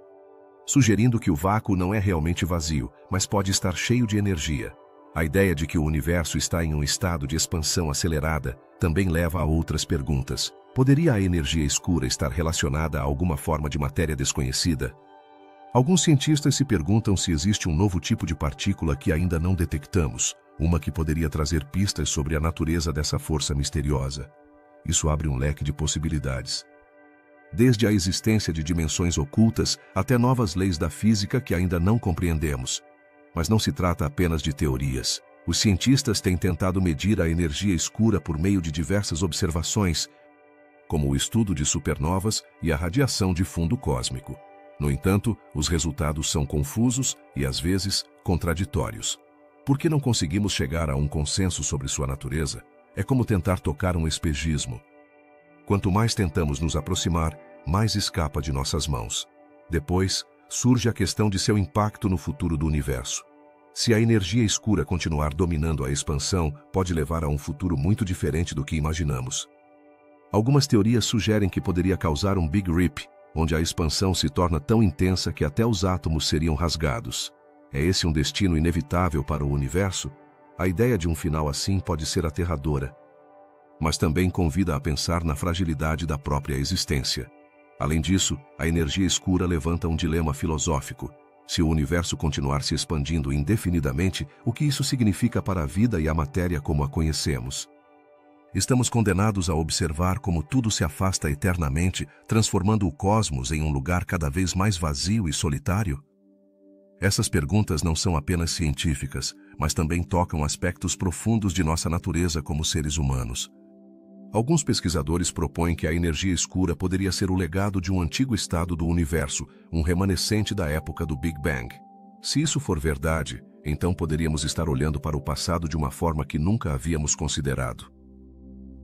sugerindo que o vácuo não é realmente vazio, mas pode estar cheio de energia. A ideia de que o universo está em um estado de expansão acelerada também leva a outras perguntas. Poderia a energia escura estar relacionada a alguma forma de matéria desconhecida? Alguns cientistas se perguntam se existe um novo tipo de partícula que ainda não detectamos, uma que poderia trazer pistas sobre a natureza dessa força misteriosa. Isso abre um leque de possibilidades. Desde a existência de dimensões ocultas até novas leis da física que ainda não compreendemos. Mas não se trata apenas de teorias. Os cientistas têm tentado medir a energia escura por meio de diversas observações, como o estudo de supernovas e a radiação de fundo cósmico. No entanto, os resultados são confusos e, às vezes, contraditórios. Por que não conseguimos chegar a um consenso sobre sua natureza? É como tentar tocar um espejismo. Quanto mais tentamos nos aproximar, mais escapa de nossas mãos. Depois, surge a questão de seu impacto no futuro do universo. Se a energia escura continuar dominando a expansão, pode levar a um futuro muito diferente do que imaginamos. Algumas teorias sugerem que poderia causar um Big Rip, onde a expansão se torna tão intensa que até os átomos seriam rasgados. É esse um destino inevitável para o universo? A ideia de um final assim pode ser aterradora, mas também convida a pensar na fragilidade da própria existência. Além disso, a energia escura levanta um dilema filosófico. Se o universo continuar se expandindo indefinidamente, o que isso significa para a vida e a matéria como a conhecemos? Estamos condenados a observar como tudo se afasta eternamente, transformando o cosmos em um lugar cada vez mais vazio e solitário? Essas perguntas não são apenas científicas, mas também tocam aspectos profundos de nossa natureza como seres humanos. Alguns pesquisadores propõem que a energia escura poderia ser o legado de um antigo estado do universo, um remanescente da época do Big Bang. Se isso for verdade, então poderíamos estar olhando para o passado de uma forma que nunca havíamos considerado.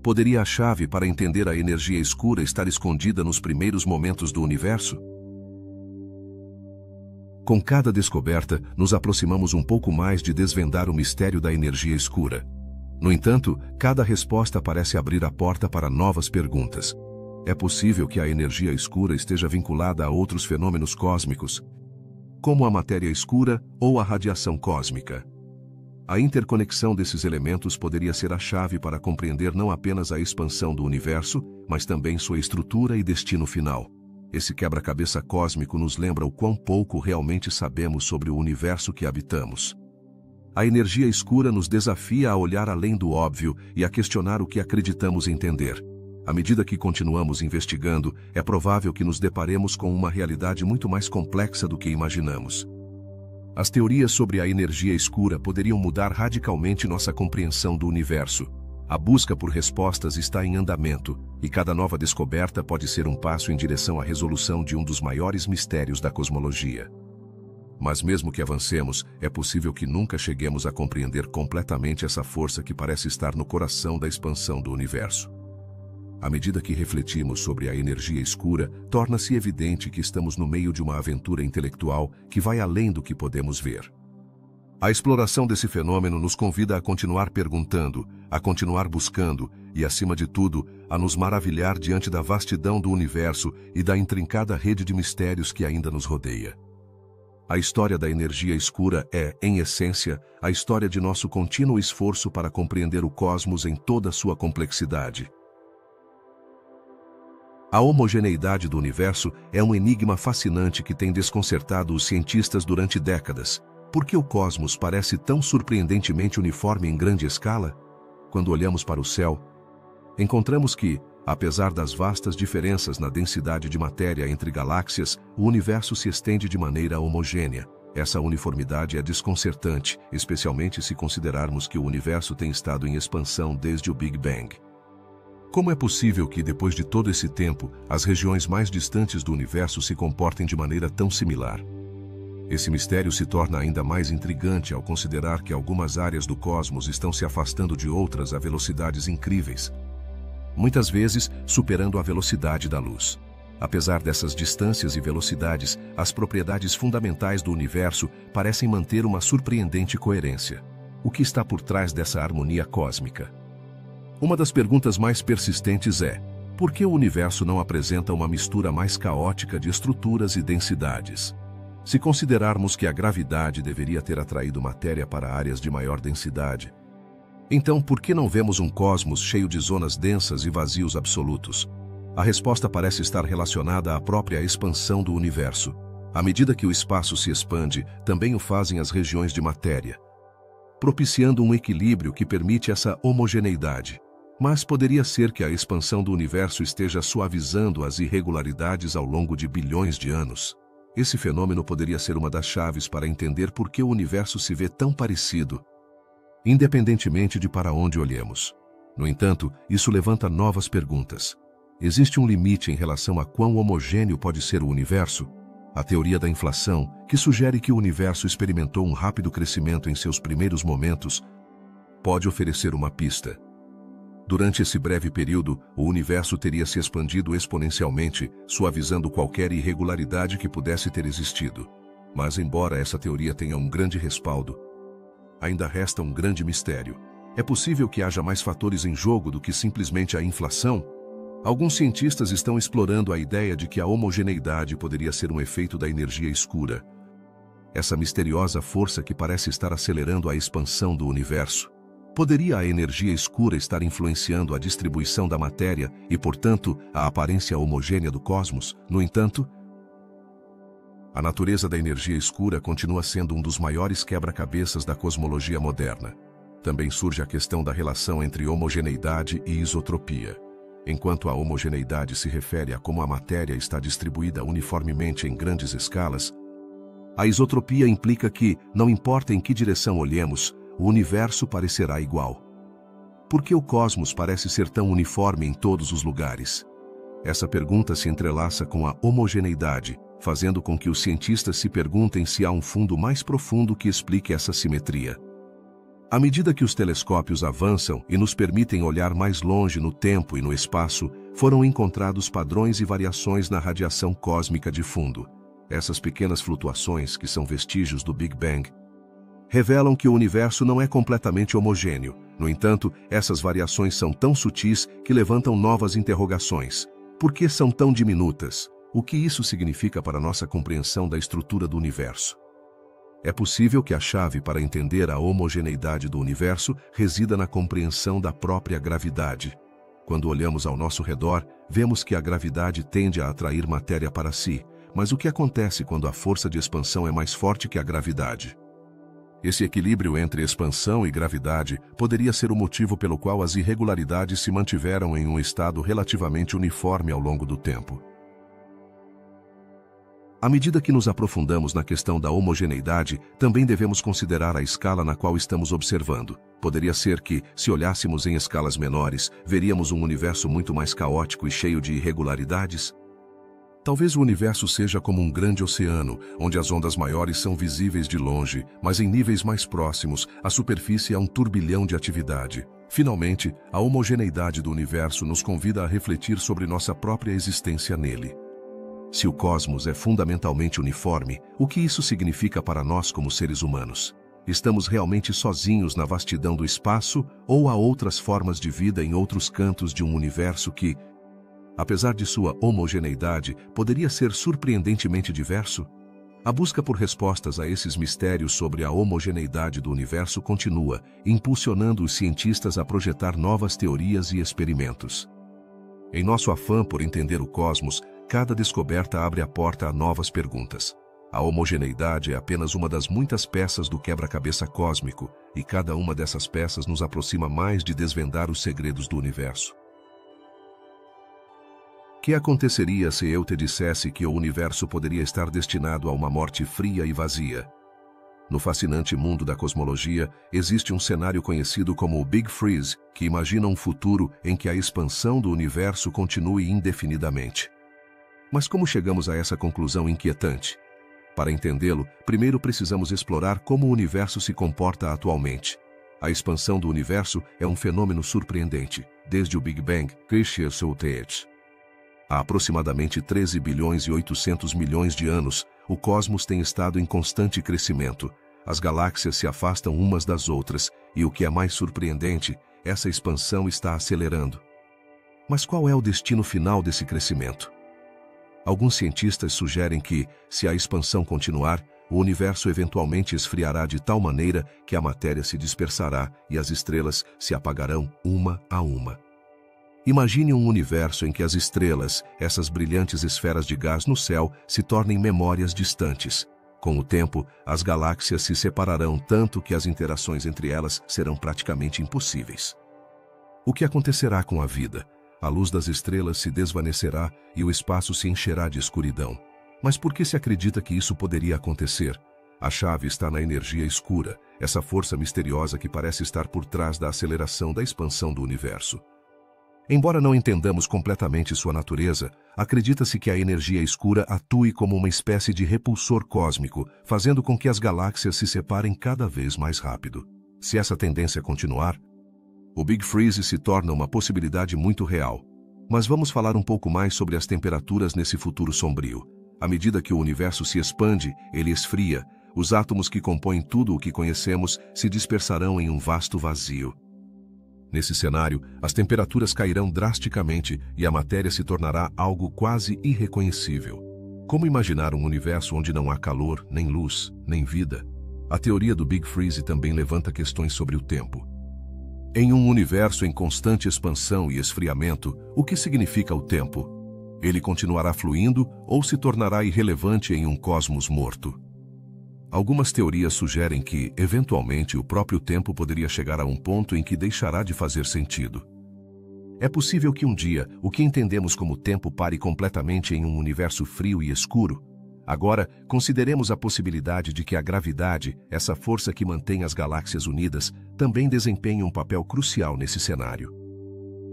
Poderia a chave para entender a energia escura estar escondida nos primeiros momentos do universo? Com cada descoberta, nos aproximamos um pouco mais de desvendar o mistério da energia escura. No entanto, cada resposta parece abrir a porta para novas perguntas. É possível que a energia escura esteja vinculada a outros fenômenos cósmicos, como a matéria escura ou a radiação cósmica. A interconexão desses elementos poderia ser a chave para compreender não apenas a expansão do universo, mas também sua estrutura e destino final. Esse quebra-cabeça cósmico nos lembra o quão pouco realmente sabemos sobre o universo que habitamos. A energia escura nos desafia a olhar além do óbvio e a questionar o que acreditamos entender. À medida que continuamos investigando, é provável que nos deparemos com uma realidade muito mais complexa do que imaginamos. As teorias sobre a energia escura poderiam mudar radicalmente nossa compreensão do universo. A busca por respostas está em andamento, e cada nova descoberta pode ser um passo em direção à resolução de um dos maiores mistérios da cosmologia. Mas mesmo que avancemos, é possível que nunca cheguemos a compreender completamente essa força que parece estar no coração da expansão do universo. À medida que refletimos sobre a energia escura, torna-se evidente que estamos no meio de uma aventura intelectual que vai além do que podemos ver. A exploração desse fenômeno nos convida a continuar perguntando, a continuar buscando e, acima de tudo, a nos maravilhar diante da vastidão do universo e da intrincada rede de mistérios que ainda nos rodeia. A história da energia escura é, em essência, a história de nosso contínuo esforço para compreender o cosmos em toda a sua complexidade. A homogeneidade do universo é um enigma fascinante que tem desconcertado os cientistas durante décadas. Por que o cosmos parece tão surpreendentemente uniforme em grande escala? Quando olhamos para o céu, encontramos que, apesar das vastas diferenças na densidade de matéria entre galáxias, o universo se estende de maneira homogênea. Essa uniformidade é desconcertante, especialmente se considerarmos que o universo tem estado em expansão desde o Big Bang. Como é possível que, depois de todo esse tempo, as regiões mais distantes do universo se comportem de maneira tão similar? Esse mistério se torna ainda mais intrigante ao considerar que algumas áreas do cosmos estão se afastando de outras a velocidades incríveis, muitas vezes superando a velocidade da luz. Apesar dessas distâncias e velocidades, as propriedades fundamentais do universo parecem manter uma surpreendente coerência. O que está por trás dessa harmonia cósmica? Uma das perguntas mais persistentes é: por que o universo não apresenta uma mistura mais caótica de estruturas e densidades? Se considerarmos que a gravidade deveria ter atraído matéria para áreas de maior densidade, então por que não vemos um cosmos cheio de zonas densas e vazios absolutos? A resposta parece estar relacionada à própria expansão do universo. À medida que o espaço se expande, também o fazem as regiões de matéria, propiciando um equilíbrio que permite essa homogeneidade. Mas poderia ser que a expansão do universo esteja suavizando as irregularidades ao longo de bilhões de anos. Esse fenômeno poderia ser uma das chaves para entender por que o universo se vê tão parecido, independentemente de para onde olhemos. No entanto, isso levanta novas perguntas. Existe um limite em relação a quão homogêneo pode ser o universo? A teoria da inflação, que sugere que o universo experimentou um rápido crescimento em seus primeiros momentos, pode oferecer uma pista. Durante esse breve período, o universo teria se expandido exponencialmente, suavizando qualquer irregularidade que pudesse ter existido. Mas, embora essa teoria tenha um grande respaldo, ainda resta um grande mistério. É possível que haja mais fatores em jogo do que simplesmente a inflação? Alguns cientistas estão explorando a ideia de que a homogeneidade poderia ser um efeito da energia escura, essa misteriosa força que parece estar acelerando a expansão do universo. Poderia a energia escura estar influenciando a distribuição da matéria e, portanto, a aparência homogênea do cosmos? No entanto, a natureza da energia escura continua sendo um dos maiores quebra-cabeças da cosmologia moderna. Também surge a questão da relação entre homogeneidade e isotropia. Enquanto a homogeneidade se refere a como a matéria está distribuída uniformemente em grandes escalas, a isotropia implica que, não importa em que direção olhemos, o universo parecerá igual. Por que o cosmos parece ser tão uniforme em todos os lugares? Essa pergunta se entrelaça com a homogeneidade, fazendo com que os cientistas se perguntem se há um fundo mais profundo que explique essa simetria. À medida que os telescópios avançam e nos permitem olhar mais longe no tempo e no espaço, foram encontrados padrões e variações na radiação cósmica de fundo. Essas pequenas flutuações, que são vestígios do Big Bang, revelam que o universo não é completamente homogêneo. No entanto, essas variações são tão sutis que levantam novas interrogações. Por que são tão diminutas? O que isso significa para nossa compreensão da estrutura do universo? É possível que a chave para entender a homogeneidade do universo resida na compreensão da própria gravidade. Quando olhamos ao nosso redor, vemos que a gravidade tende a atrair matéria para si. Mas o que acontece quando a força de expansão é mais forte que a gravidade? Esse equilíbrio entre expansão e gravidade poderia ser o motivo pelo qual as irregularidades se mantiveram em um estado relativamente uniforme ao longo do tempo. À medida que nos aprofundamos na questão da homogeneidade, também devemos considerar a escala na qual estamos observando. Poderia ser que, se olhássemos em escalas menores, veríamos um universo muito mais caótico e cheio de irregularidades? Talvez o universo seja como um grande oceano, onde as ondas maiores são visíveis de longe, mas em níveis mais próximos, a superfície é um turbilhão de atividade. Finalmente, a homogeneidade do universo nos convida a refletir sobre nossa própria existência nele. Se o cosmos é fundamentalmente uniforme, o que isso significa para nós como seres humanos? Estamos realmente sozinhos na vastidão do espaço ou há outras formas de vida em outros cantos de um universo que, apesar de sua homogeneidade, poderia ser surpreendentemente diverso? A busca por respostas a esses mistérios sobre a homogeneidade do universo continua, impulsionando os cientistas a projetar novas teorias e experimentos. Em nosso afã por entender o cosmos, cada descoberta abre a porta a novas perguntas. A homogeneidade é apenas uma das muitas peças do quebra-cabeça cósmico, e cada uma dessas peças nos aproxima mais de desvendar os segredos do universo. O que aconteceria se eu te dissesse que o universo poderia estar destinado a uma morte fria e vazia? No fascinante mundo da cosmologia, existe um cenário conhecido como o Big Freeze, que imagina um futuro em que a expansão do universo continue indefinidamente. Mas como chegamos a essa conclusão inquietante? Para entendê-lo, primeiro precisamos explorar como o universo se comporta atualmente. A expansão do universo é um fenômeno surpreendente, desde o Big Bang, há aproximadamente 13 bilhões e 800 milhões de anos, o cosmos tem estado em constante crescimento. As galáxias se afastam umas das outras, e o que é mais surpreendente, essa expansão está acelerando. Mas qual é o destino final desse crescimento? Alguns cientistas sugerem que, se a expansão continuar, o universo eventualmente esfriará de tal maneira que a matéria se dispersará e as estrelas se apagarão uma a uma. Imagine um universo em que as estrelas, essas brilhantes esferas de gás no céu, se tornem memórias distantes. Com o tempo, as galáxias se separarão tanto que as interações entre elas serão praticamente impossíveis. O que acontecerá com a vida? A luz das estrelas se desvanecerá e o espaço se encherá de escuridão. Mas por que se acredita que isso poderia acontecer? A chave está na energia escura, essa força misteriosa que parece estar por trás da aceleração da expansão do universo. Embora não entendamos completamente sua natureza, acredita-se que a energia escura atue como uma espécie de repulsor cósmico, fazendo com que as galáxias se separem cada vez mais rápido. Se essa tendência continuar, o Big Freeze se torna uma possibilidade muito real. Mas vamos falar um pouco mais sobre as temperaturas nesse futuro sombrio. À medida que o universo se expande, ele esfria. Os átomos que compõem tudo o que conhecemos se dispersarão em um vasto vazio. Nesse cenário, as temperaturas cairão drasticamente e a matéria se tornará algo quase irreconhecível. Como imaginar um universo onde não há calor, nem luz, nem vida? A teoria do Big Freeze também levanta questões sobre o tempo. Em um universo em constante expansão e esfriamento, o que significa o tempo? Ele continuará fluindo ou se tornará irrelevante em um cosmos morto? Algumas teorias sugerem que, eventualmente, o próprio tempo poderia chegar a um ponto em que deixará de fazer sentido. É possível que um dia, o que entendemos como tempo pare completamente em um universo frio e escuro. Agora, consideremos a possibilidade de que a gravidade, essa força que mantém as galáxias unidas, também desempenhe um papel crucial nesse cenário.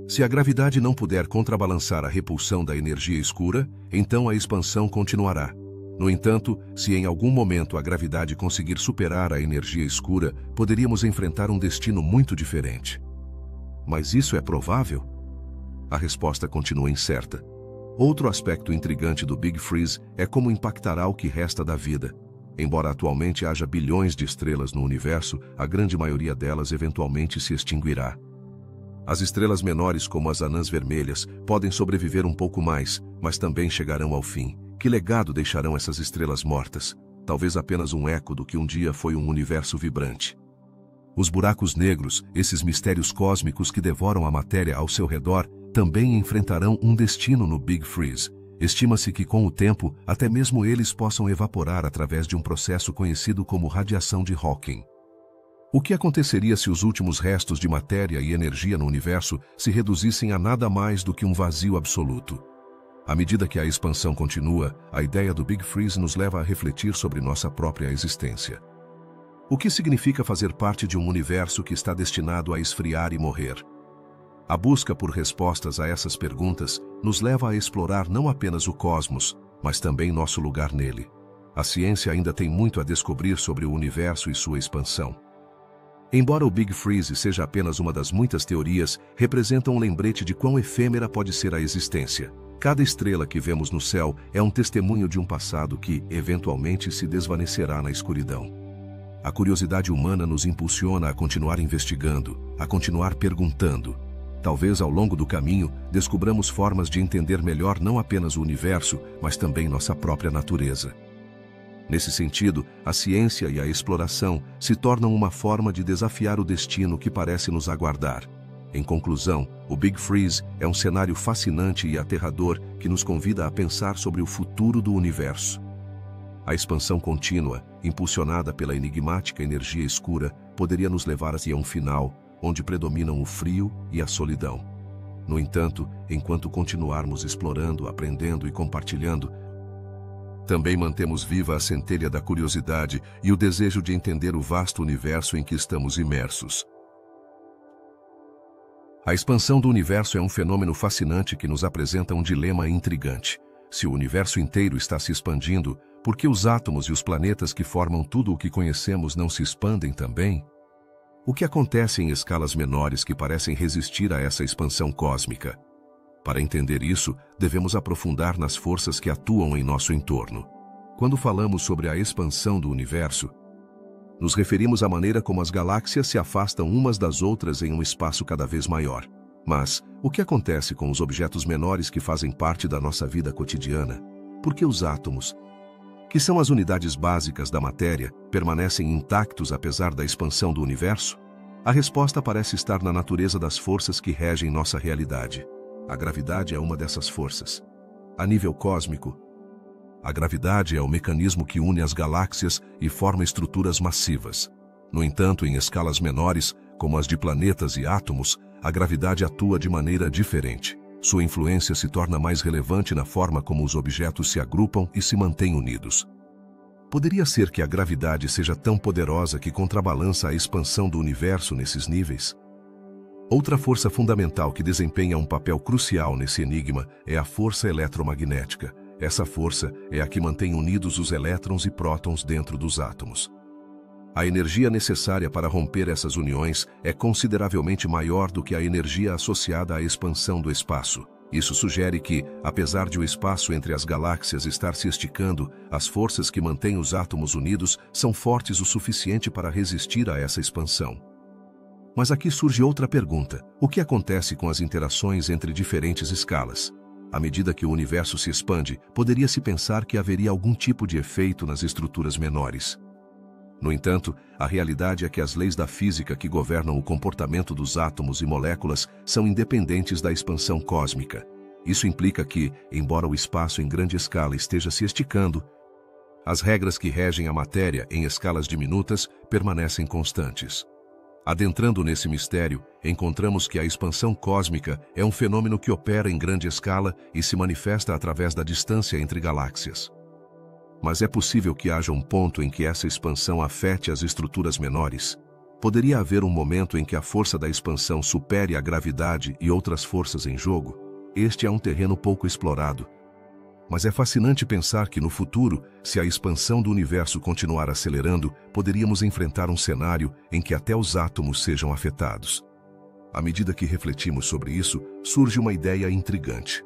Se a gravidade não puder contrabalançar a repulsão da energia escura, então a expansão continuará. No entanto, se em algum momento a gravidade conseguir superar a energia escura, poderíamos enfrentar um destino muito diferente. Mas isso é provável? A resposta continua incerta. Outro aspecto intrigante do Big Freeze é como impactará o que resta da vida. Embora atualmente haja bilhões de estrelas no universo, a grande maioria delas eventualmente se extinguirá. As estrelas menores, como as anãs vermelhas, podem sobreviver um pouco mais, mas também chegarão ao fim. Que legado deixarão essas estrelas mortas? Talvez apenas um eco do que um dia foi um universo vibrante. Os buracos negros, esses mistérios cósmicos que devoram a matéria ao seu redor, também enfrentarão um destino no Big Freeze. Estima-se que, com o tempo, até mesmo eles possam evaporar através de um processo conhecido como radiação de Hawking. O que aconteceria se os últimos restos de matéria e energia no universo se reduzissem a nada mais do que um vazio absoluto? À medida que a expansão continua, a ideia do Big Freeze nos leva a refletir sobre nossa própria existência. O que significa fazer parte de um universo que está destinado a esfriar e morrer? A busca por respostas a essas perguntas nos leva a explorar não apenas o cosmos, mas também nosso lugar nele. A ciência ainda tem muito a descobrir sobre o universo e sua expansão. Embora o Big Freeze seja apenas uma das muitas teorias, representa um lembrete de quão efêmera pode ser a existência. Cada estrela que vemos no céu é um testemunho de um passado que, eventualmente, se desvanecerá na escuridão. A curiosidade humana nos impulsiona a continuar investigando, a continuar perguntando. Talvez ao longo do caminho descubramos formas de entender melhor não apenas o universo, mas também nossa própria natureza. Nesse sentido, a ciência e a exploração se tornam uma forma de desafiar o destino que parece nos aguardar. Em conclusão, o Big Freeze é um cenário fascinante e aterrador que nos convida a pensar sobre o futuro do universo. A expansão contínua, impulsionada pela enigmática energia escura, poderia nos levar a um final, onde predominam o frio e a solidão. No entanto, enquanto continuarmos explorando, aprendendo e compartilhando, também mantemos viva a centelha da curiosidade e o desejo de entender o vasto universo em que estamos imersos. A expansão do universo é um fenômeno fascinante que nos apresenta um dilema intrigante. Se o universo inteiro está se expandindo, por que os átomos e os planetas que formam tudo o que conhecemos não se expandem também? O que acontece em escalas menores que parecem resistir a essa expansão cósmica? Para entender isso, devemos aprofundar nas forças que atuam em nosso entorno. Quando falamos sobre a expansão do universo, nos referimos à maneira como as galáxias se afastam umas das outras em um espaço cada vez maior. Mas, o que acontece com os objetos menores que fazem parte da nossa vida cotidiana? Por que os átomos, que são as unidades básicas da matéria, permanecem intactos apesar da expansão do universo? A resposta parece estar na natureza das forças que regem nossa realidade. A gravidade é uma dessas forças. A nível cósmico, a gravidade é o mecanismo que une as galáxias e forma estruturas massivas. No entanto, em escalas menores, como as de planetas e átomos, a gravidade atua de maneira diferente. Sua influência se torna mais relevante na forma como os objetos se agrupam e se mantêm unidos. Poderia ser que a gravidade seja tão poderosa que contrabalança a expansão do universo nesses níveis? Outra força fundamental que desempenha um papel crucial nesse enigma é a força eletromagnética. Essa força é a que mantém unidos os elétrons e prótons dentro dos átomos. A energia necessária para romper essas uniões é consideravelmente maior do que a energia associada à expansão do espaço. Isso sugere que, apesar de o espaço entre as galáxias estar se esticando, as forças que mantêm os átomos unidos são fortes o suficiente para resistir a essa expansão. Mas aqui surge outra pergunta: o que acontece com as interações entre diferentes escalas? À medida que o universo se expande, poderia-se pensar que haveria algum tipo de efeito nas estruturas menores. No entanto, a realidade é que as leis da física que governam o comportamento dos átomos e moléculas são independentes da expansão cósmica. Isso implica que, embora o espaço em grande escala esteja se esticando, as regras que regem a matéria em escalas diminutas permanecem constantes. Adentrando nesse mistério, encontramos que a expansão cósmica é um fenômeno que opera em grande escala e se manifesta através da distância entre galáxias. Mas é possível que haja um ponto em que essa expansão afete as estruturas menores? Poderia haver um momento em que a força da expansão supere a gravidade e outras forças em jogo? Este é um terreno pouco explorado. Mas é fascinante pensar que no futuro, se a expansão do universo continuar acelerando, poderíamos enfrentar um cenário em que até os átomos sejam afetados. À medida que refletimos sobre isso, surge uma ideia intrigante.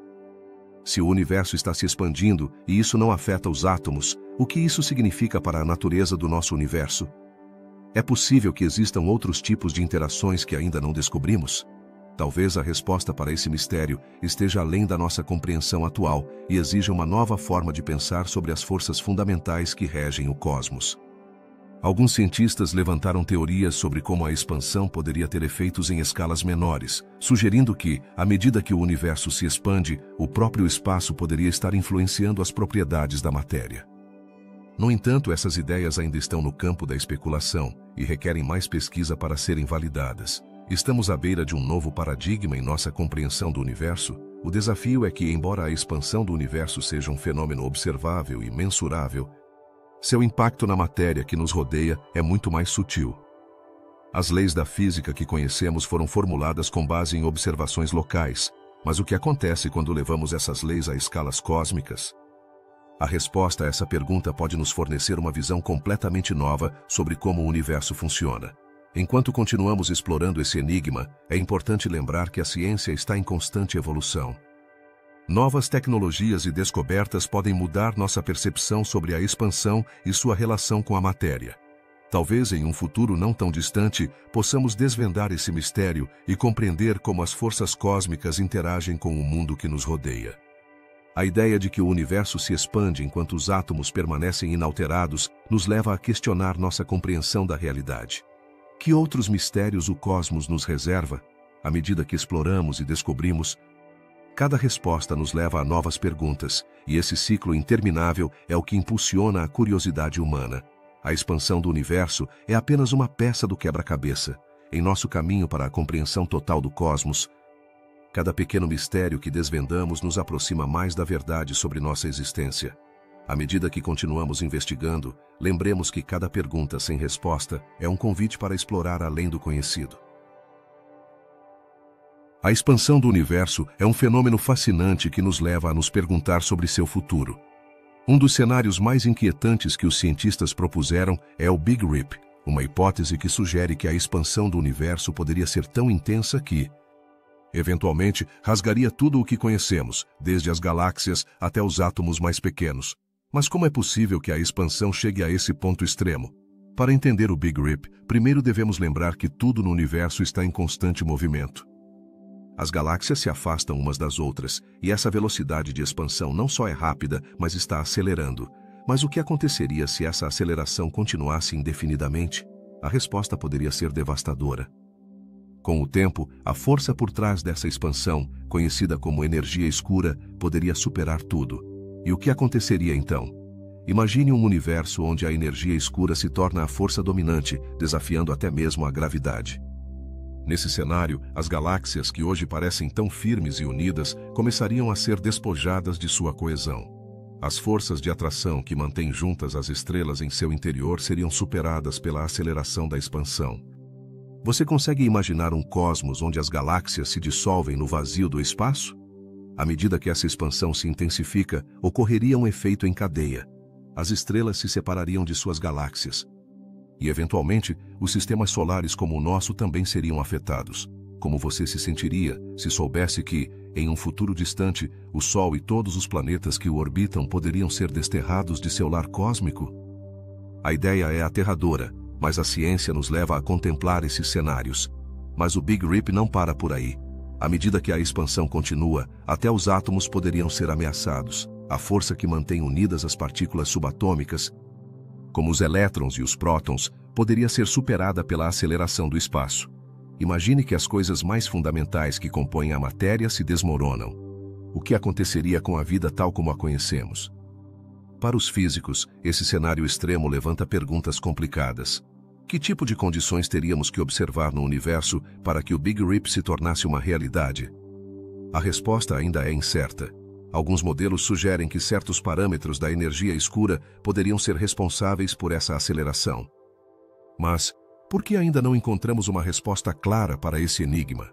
Se o universo está se expandindo e isso não afeta os átomos, o que isso significa para a natureza do nosso universo? É possível que existam outros tipos de interações que ainda não descobrimos? Talvez a resposta para esse mistério esteja além da nossa compreensão atual e exija uma nova forma de pensar sobre as forças fundamentais que regem o cosmos. Alguns cientistas levantaram teorias sobre como a expansão poderia ter efeitos em escalas menores, sugerindo que, à medida que o universo se expande, o próprio espaço poderia estar influenciando as propriedades da matéria. No entanto, essas ideias ainda estão no campo da especulação e requerem mais pesquisa para serem validadas. Estamos à beira de um novo paradigma em nossa compreensão do universo. O desafio é que, embora a expansão do universo seja um fenômeno observável e mensurável, seu impacto na matéria que nos rodeia é muito mais sutil. As leis da física que conhecemos foram formuladas com base em observações locais, mas o que acontece quando levamos essas leis a escalas cósmicas? A resposta a essa pergunta pode nos fornecer uma visão completamente nova sobre como o universo funciona. Enquanto continuamos explorando esse enigma, é importante lembrar que a ciência está em constante evolução. Novas tecnologias e descobertas podem mudar nossa percepção sobre a expansão e sua relação com a matéria. Talvez em um futuro não tão distante, possamos desvendar esse mistério e compreender como as forças cósmicas interagem com o mundo que nos rodeia. A ideia de que o universo se expande enquanto os átomos permanecem inalterados nos leva a questionar nossa compreensão da realidade. Que outros mistérios o cosmos nos reserva? À medida que exploramos e descobrimos, cada resposta nos leva a novas perguntas, e esse ciclo interminável é o que impulsiona a curiosidade humana. A expansão do universo é apenas uma peça do quebra-cabeça. Em nosso caminho para a compreensão total do cosmos, cada pequeno mistério que desvendamos nos aproxima mais da verdade sobre nossa existência. À medida que continuamos investigando, lembremos que cada pergunta sem resposta é um convite para explorar além do conhecido. A expansão do universo é um fenômeno fascinante que nos leva a nos perguntar sobre seu futuro. Um dos cenários mais inquietantes que os cientistas propuseram é o Big Rip, uma hipótese que sugere que a expansão do universo poderia ser tão intensa que, eventualmente, rasgaria tudo o que conhecemos, desde as galáxias até os átomos mais pequenos. Mas como é possível que a expansão chegue a esse ponto extremo? Para entender o Big Rip, primeiro devemos lembrar que tudo no universo está em constante movimento. As galáxias se afastam umas das outras, e essa velocidade de expansão não só é rápida, mas está acelerando. Mas o que aconteceria se essa aceleração continuasse indefinidamente? A resposta poderia ser devastadora. Com o tempo, a força por trás dessa expansão, conhecida como energia escura, poderia superar tudo. E o que aconteceria então? Imagine um universo onde a energia escura se torna a força dominante, desafiando até mesmo a gravidade. Nesse cenário, as galáxias que hoje parecem tão firmes e unidas começariam a ser despojadas de sua coesão. As forças de atração que mantêm juntas as estrelas em seu interior seriam superadas pela aceleração da expansão. Você consegue imaginar um cosmos onde as galáxias se dissolvem no vazio do espaço? À medida que essa expansão se intensifica, ocorreria um efeito em cadeia. As estrelas se separariam de suas galáxias. E, eventualmente, os sistemas solares como o nosso também seriam afetados. Como você se sentiria se soubesse que, em um futuro distante, o Sol e todos os planetas que o orbitam poderiam ser desterrados de seu lar cósmico? A ideia é aterradora, mas a ciência nos leva a contemplar esses cenários. Mas o Big Rip não para por aí. À medida que a expansão continua, até os átomos poderiam ser ameaçados. A força que mantém unidas as partículas subatômicas, como os elétrons e os prótons, poderia ser superada pela aceleração do espaço. Imagine que as coisas mais fundamentais que compõem a matéria se desmoronam. O que aconteceria com a vida tal como a conhecemos? Para os físicos, esse cenário extremo levanta perguntas complicadas. Que tipo de condições teríamos que observar no universo para que o Big Rip se tornasse uma realidade? A resposta ainda é incerta. Alguns modelos sugerem que certos parâmetros da energia escura poderiam ser responsáveis por essa aceleração. Mas, por que ainda não encontramos uma resposta clara para esse enigma?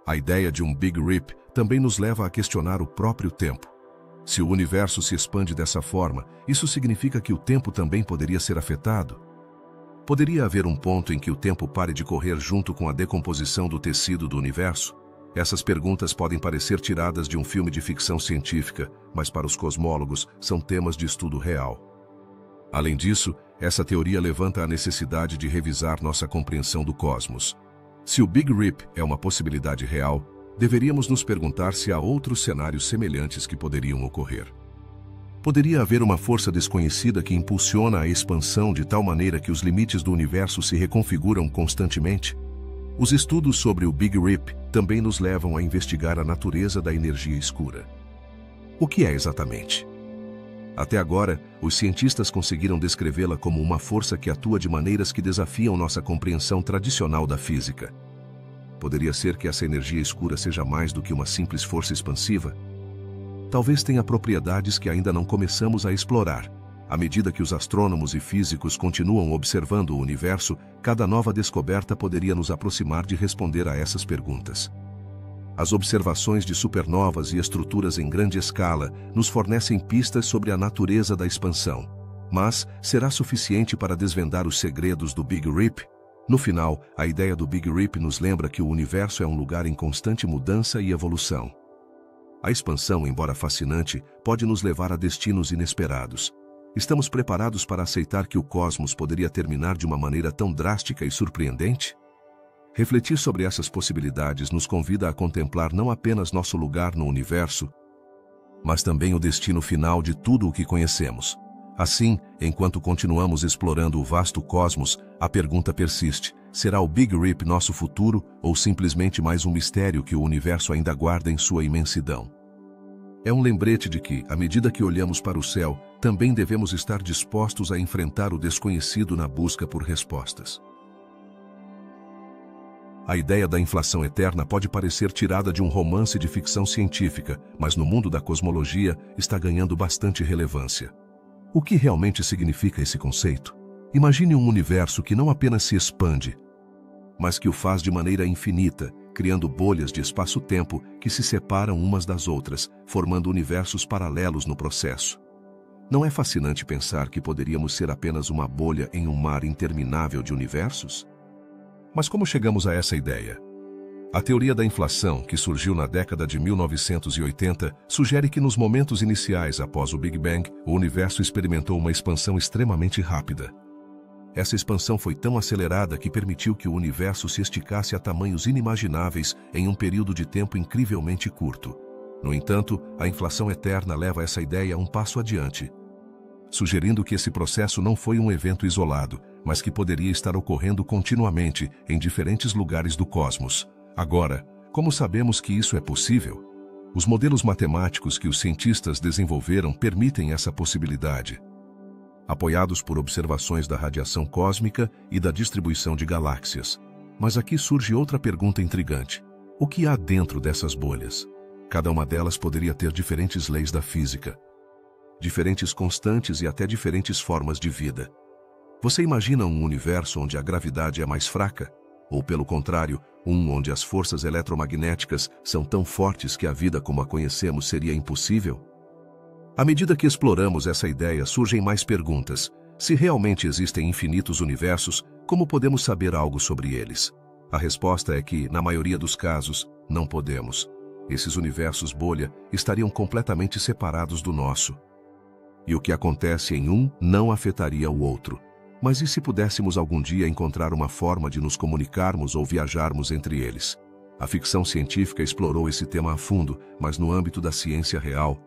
A ideia de um Big Rip também nos leva a questionar o próprio tempo. Se o universo se expande dessa forma, isso significa que o tempo também poderia ser afetado? Poderia haver um ponto em que o tempo pare de correr junto com a decomposição do tecido do universo? Essas perguntas podem parecer tiradas de um filme de ficção científica, mas para os cosmólogos são temas de estudo real. Além disso, essa teoria levanta a necessidade de revisar nossa compreensão do cosmos. Se o Big Rip é uma possibilidade real, deveríamos nos perguntar se há outros cenários semelhantes que poderiam ocorrer. Poderia haver uma força desconhecida que impulsiona a expansão de tal maneira que os limites do universo se reconfiguram constantemente? Os estudos sobre o Big Rip também nos levam a investigar a natureza da energia escura. O que é exatamente? Até agora, os cientistas conseguiram descrevê-la como uma força que atua de maneiras que desafiam nossa compreensão tradicional da física. Poderia ser que essa energia escura seja mais do que uma simples força expansiva? Talvez tenha propriedades que ainda não começamos a explorar. À medida que os astrônomos e físicos continuam observando o universo, cada nova descoberta poderia nos aproximar de responder a essas perguntas. As observações de supernovas e estruturas em grande escala nos fornecem pistas sobre a natureza da expansão. Mas, será suficiente para desvendar os segredos do Big Rip? No final, a ideia do Big Rip nos lembra que o universo é um lugar em constante mudança e evolução. A expansão, embora fascinante, pode nos levar a destinos inesperados. Estamos preparados para aceitar que o cosmos poderia terminar de uma maneira tão drástica e surpreendente? Refletir sobre essas possibilidades nos convida a contemplar não apenas nosso lugar no universo, mas também o destino final de tudo o que conhecemos. Assim, enquanto continuamos explorando o vasto cosmos, a pergunta persiste: será o Big Rip nosso futuro ou simplesmente mais um mistério que o universo ainda guarda em sua imensidão? É um lembrete de que, à medida que olhamos para o céu, também devemos estar dispostos a enfrentar o desconhecido na busca por respostas. A ideia da inflação eterna pode parecer tirada de um romance de ficção científica, mas no mundo da cosmologia está ganhando bastante relevância. O que realmente significa esse conceito? Imagine um universo que não apenas se expande, mas que o faz de maneira infinita, criando bolhas de espaço-tempo que se separam umas das outras, formando universos paralelos no processo. Não é fascinante pensar que poderíamos ser apenas uma bolha em um mar interminável de universos? Mas como chegamos a essa ideia? A teoria da inflação, que surgiu na década de 1980, sugere que nos momentos iniciais após o Big Bang, o universo experimentou uma expansão extremamente rápida. Essa expansão foi tão acelerada que permitiu que o universo se esticasse a tamanhos inimagináveis em um período de tempo incrivelmente curto. No entanto, a inflação eterna leva essa ideia um passo adiante, sugerindo que esse processo não foi um evento isolado, mas que poderia estar ocorrendo continuamente em diferentes lugares do cosmos. Agora, como sabemos que isso é possível? Os modelos matemáticos que os cientistas desenvolveram permitem essa possibilidade, apoiados por observações da radiação cósmica e da distribuição de galáxias. Mas aqui surge outra pergunta intrigante: o que há dentro dessas bolhas? Cada uma delas poderia ter diferentes leis da física, diferentes constantes e até diferentes formas de vida. Você imagina um universo onde a gravidade é mais fraca? Ou, pelo contrário, um onde as forças eletromagnéticas são tão fortes que a vida como a conhecemos seria impossível? À medida que exploramos essa ideia, surgem mais perguntas. Se realmente existem infinitos universos, como podemos saber algo sobre eles? A resposta é que, na maioria dos casos, não podemos. Esses universos bolha estariam completamente separados do nosso. E o que acontece em um não afetaria o outro. Mas e se pudéssemos algum dia encontrar uma forma de nos comunicarmos ou viajarmos entre eles? A ficção científica explorou esse tema a fundo, mas no âmbito da ciência real,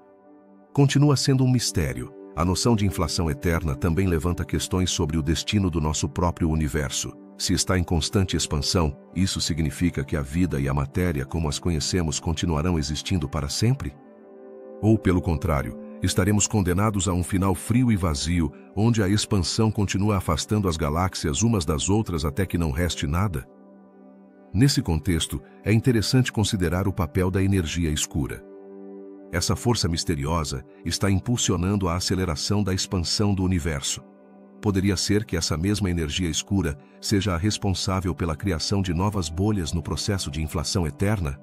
continua sendo um mistério. A noção de inflação eterna também levanta questões sobre o destino do nosso próprio universo. Se está em constante expansão, isso significa que a vida e a matéria como as conhecemos continuarão existindo para sempre? Ou, pelo contrário, estaremos condenados a um final frio e vazio, onde a expansão continua afastando as galáxias umas das outras até que não reste nada? Nesse contexto, é interessante considerar o papel da energia escura. Essa força misteriosa está impulsionando a aceleração da expansão do universo. Poderia ser que essa mesma energia escura seja a responsável pela criação de novas bolhas no processo de inflação eterna?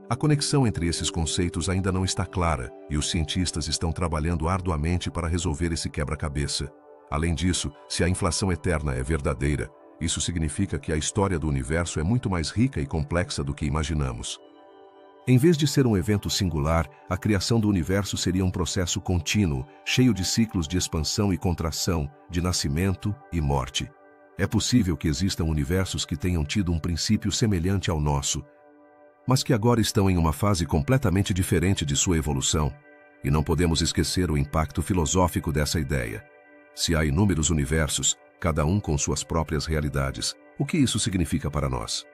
A conexão entre esses conceitos ainda não está clara, e os cientistas estão trabalhando arduamente para resolver esse quebra-cabeça. Além disso, se a inflação eterna é verdadeira, isso significa que a história do universo é muito mais rica e complexa do que imaginamos. Em vez de ser um evento singular, a criação do universo seria um processo contínuo, cheio de ciclos de expansão e contração, de nascimento e morte. É possível que existam universos que tenham tido um princípio semelhante ao nosso, mas que agora estão em uma fase completamente diferente de sua evolução, e não podemos esquecer o impacto filosófico dessa ideia. Se há inúmeros universos, cada um com suas próprias realidades, o que isso significa para nós?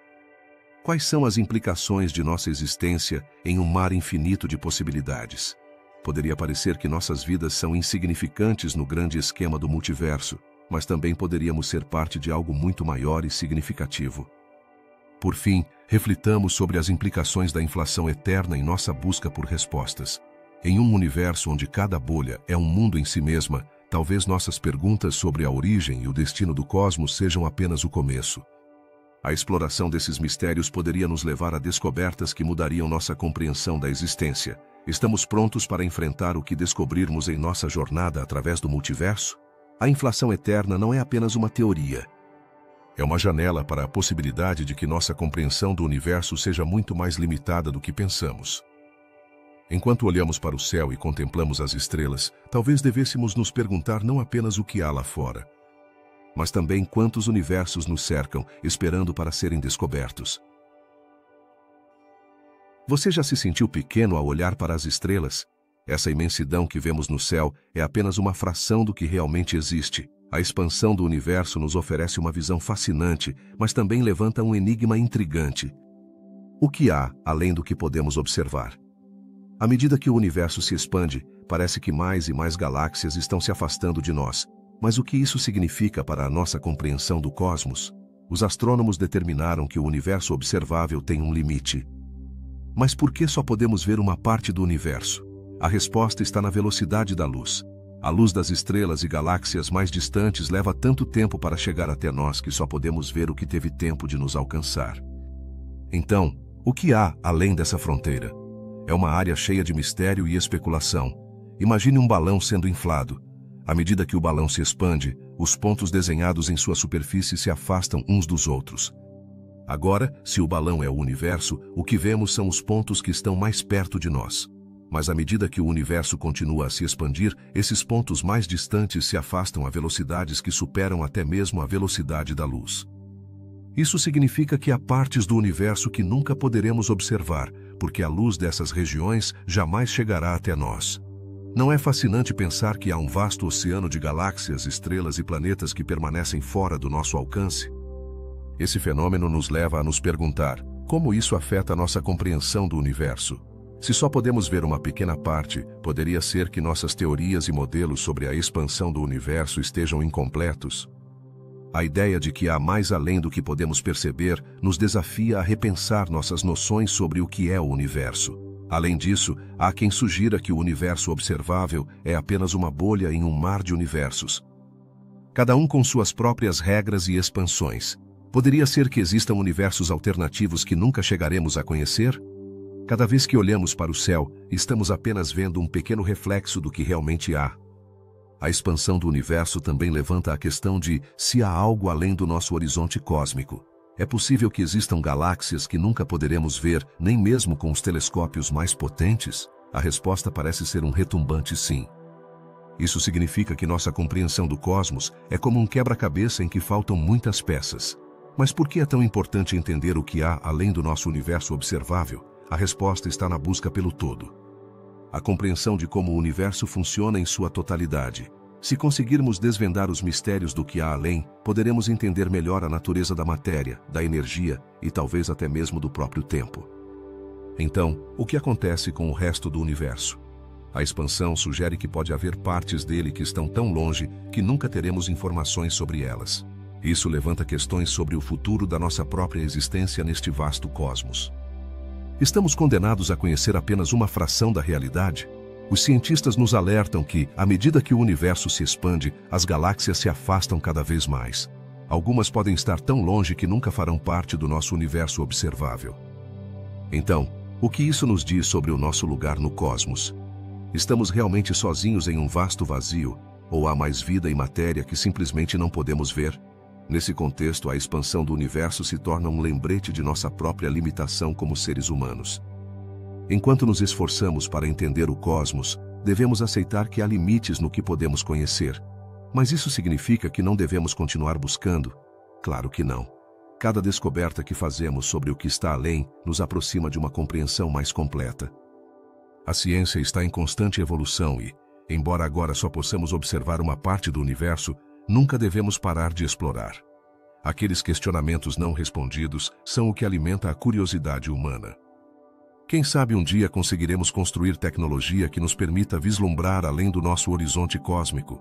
Quais são as implicações de nossa existência em um mar infinito de possibilidades? Poderia parecer que nossas vidas são insignificantes no grande esquema do multiverso, mas também poderíamos ser parte de algo muito maior e significativo. Por fim, reflitamos sobre as implicações da inflação eterna em nossa busca por respostas. Em um universo onde cada bolha é um mundo em si mesma, talvez nossas perguntas sobre a origem e o destino do cosmos sejam apenas o começo. A exploração desses mistérios poderia nos levar a descobertas que mudariam nossa compreensão da existência. Estamos prontos para enfrentar o que descobrirmos em nossa jornada através do multiverso? A inflação eterna não é apenas uma teoria. É uma janela para a possibilidade de que nossa compreensão do universo seja muito mais limitada do que pensamos. Enquanto olhamos para o céu e contemplamos as estrelas, talvez devêssemos nos perguntar não apenas o que há lá fora, mas também quantos universos nos cercam, esperando para serem descobertos. Você já se sentiu pequeno ao olhar para as estrelas? Essa imensidão que vemos no céu é apenas uma fração do que realmente existe. A expansão do universo nos oferece uma visão fascinante, mas também levanta um enigma intrigante. O que há além do que podemos observar? À medida que o universo se expande, parece que mais e mais galáxias estão se afastando de nós. Mas o que isso significa para a nossa compreensão do cosmos? Os astrônomos determinaram que o universo observável tem um limite. Mas por que só podemos ver uma parte do universo? A resposta está na velocidade da luz. A luz das estrelas e galáxias mais distantes leva tanto tempo para chegar até nós que só podemos ver o que teve tempo de nos alcançar. Então, o que há além dessa fronteira? É uma área cheia de mistério e especulação. Imagine um balão sendo inflado. À medida que o balão se expande, os pontos desenhados em sua superfície se afastam uns dos outros. Agora, se o balão é o universo, o que vemos são os pontos que estão mais perto de nós. Mas à medida que o universo continua a se expandir, esses pontos mais distantes se afastam a velocidades que superam até mesmo a velocidade da luz. Isso significa que há partes do universo que nunca poderemos observar, porque a luz dessas regiões jamais chegará até nós. Não é fascinante pensar que há um vasto oceano de galáxias, estrelas e planetas que permanecem fora do nosso alcance? Esse fenômeno nos leva a nos perguntar como isso afeta a nossa compreensão do universo. Se só podemos ver uma pequena parte, poderia ser que nossas teorias e modelos sobre a expansão do universo estejam incompletos. A ideia de que há mais além do que podemos perceber nos desafia a repensar nossas noções sobre o que é o universo. Além disso, há quem sugira que o universo observável é apenas uma bolha em um mar de universos, cada um com suas próprias regras e expansões. Poderia ser que existam universos alternativos que nunca chegaremos a conhecer? Cada vez que olhamos para o céu, estamos apenas vendo um pequeno reflexo do que realmente há. A expansão do universo também levanta a questão de se há algo além do nosso horizonte cósmico. É possível que existam galáxias que nunca poderemos ver, nem mesmo com os telescópios mais potentes? A resposta parece ser um retumbante sim. Isso significa que nossa compreensão do cosmos é como um quebra-cabeça em que faltam muitas peças. Mas por que é tão importante entender o que há além do nosso universo observável? A resposta está na busca pelo todo. A compreensão de como o universo funciona em sua totalidade. Se conseguirmos desvendar os mistérios do que há além, poderemos entender melhor a natureza da matéria, da energia e talvez até mesmo do próprio tempo. Então, o que acontece com o resto do universo? A expansão sugere que pode haver partes dele que estão tão longe que nunca teremos informações sobre elas. Isso levanta questões sobre o futuro da nossa própria existência neste vasto cosmos. Estamos condenados a conhecer apenas uma fração da realidade? Os cientistas nos alertam que, à medida que o universo se expande, as galáxias se afastam cada vez mais. Algumas podem estar tão longe que nunca farão parte do nosso universo observável. Então, o que isso nos diz sobre o nosso lugar no cosmos? Estamos realmente sozinhos em um vasto vazio, ou há mais vida e matéria que simplesmente não podemos ver? Nesse contexto, a expansão do universo se torna um lembrete de nossa própria limitação como seres humanos. Enquanto nos esforçamos para entender o cosmos, devemos aceitar que há limites no que podemos conhecer. Mas isso significa que não devemos continuar buscando? Claro que não. Cada descoberta que fazemos sobre o que está além nos aproxima de uma compreensão mais completa. A ciência está em constante evolução e, embora agora só possamos observar uma parte do universo, nunca devemos parar de explorar. Aqueles questionamentos não respondidos são o que alimenta a curiosidade humana. Quem sabe um dia conseguiremos construir tecnologia que nos permita vislumbrar além do nosso horizonte cósmico.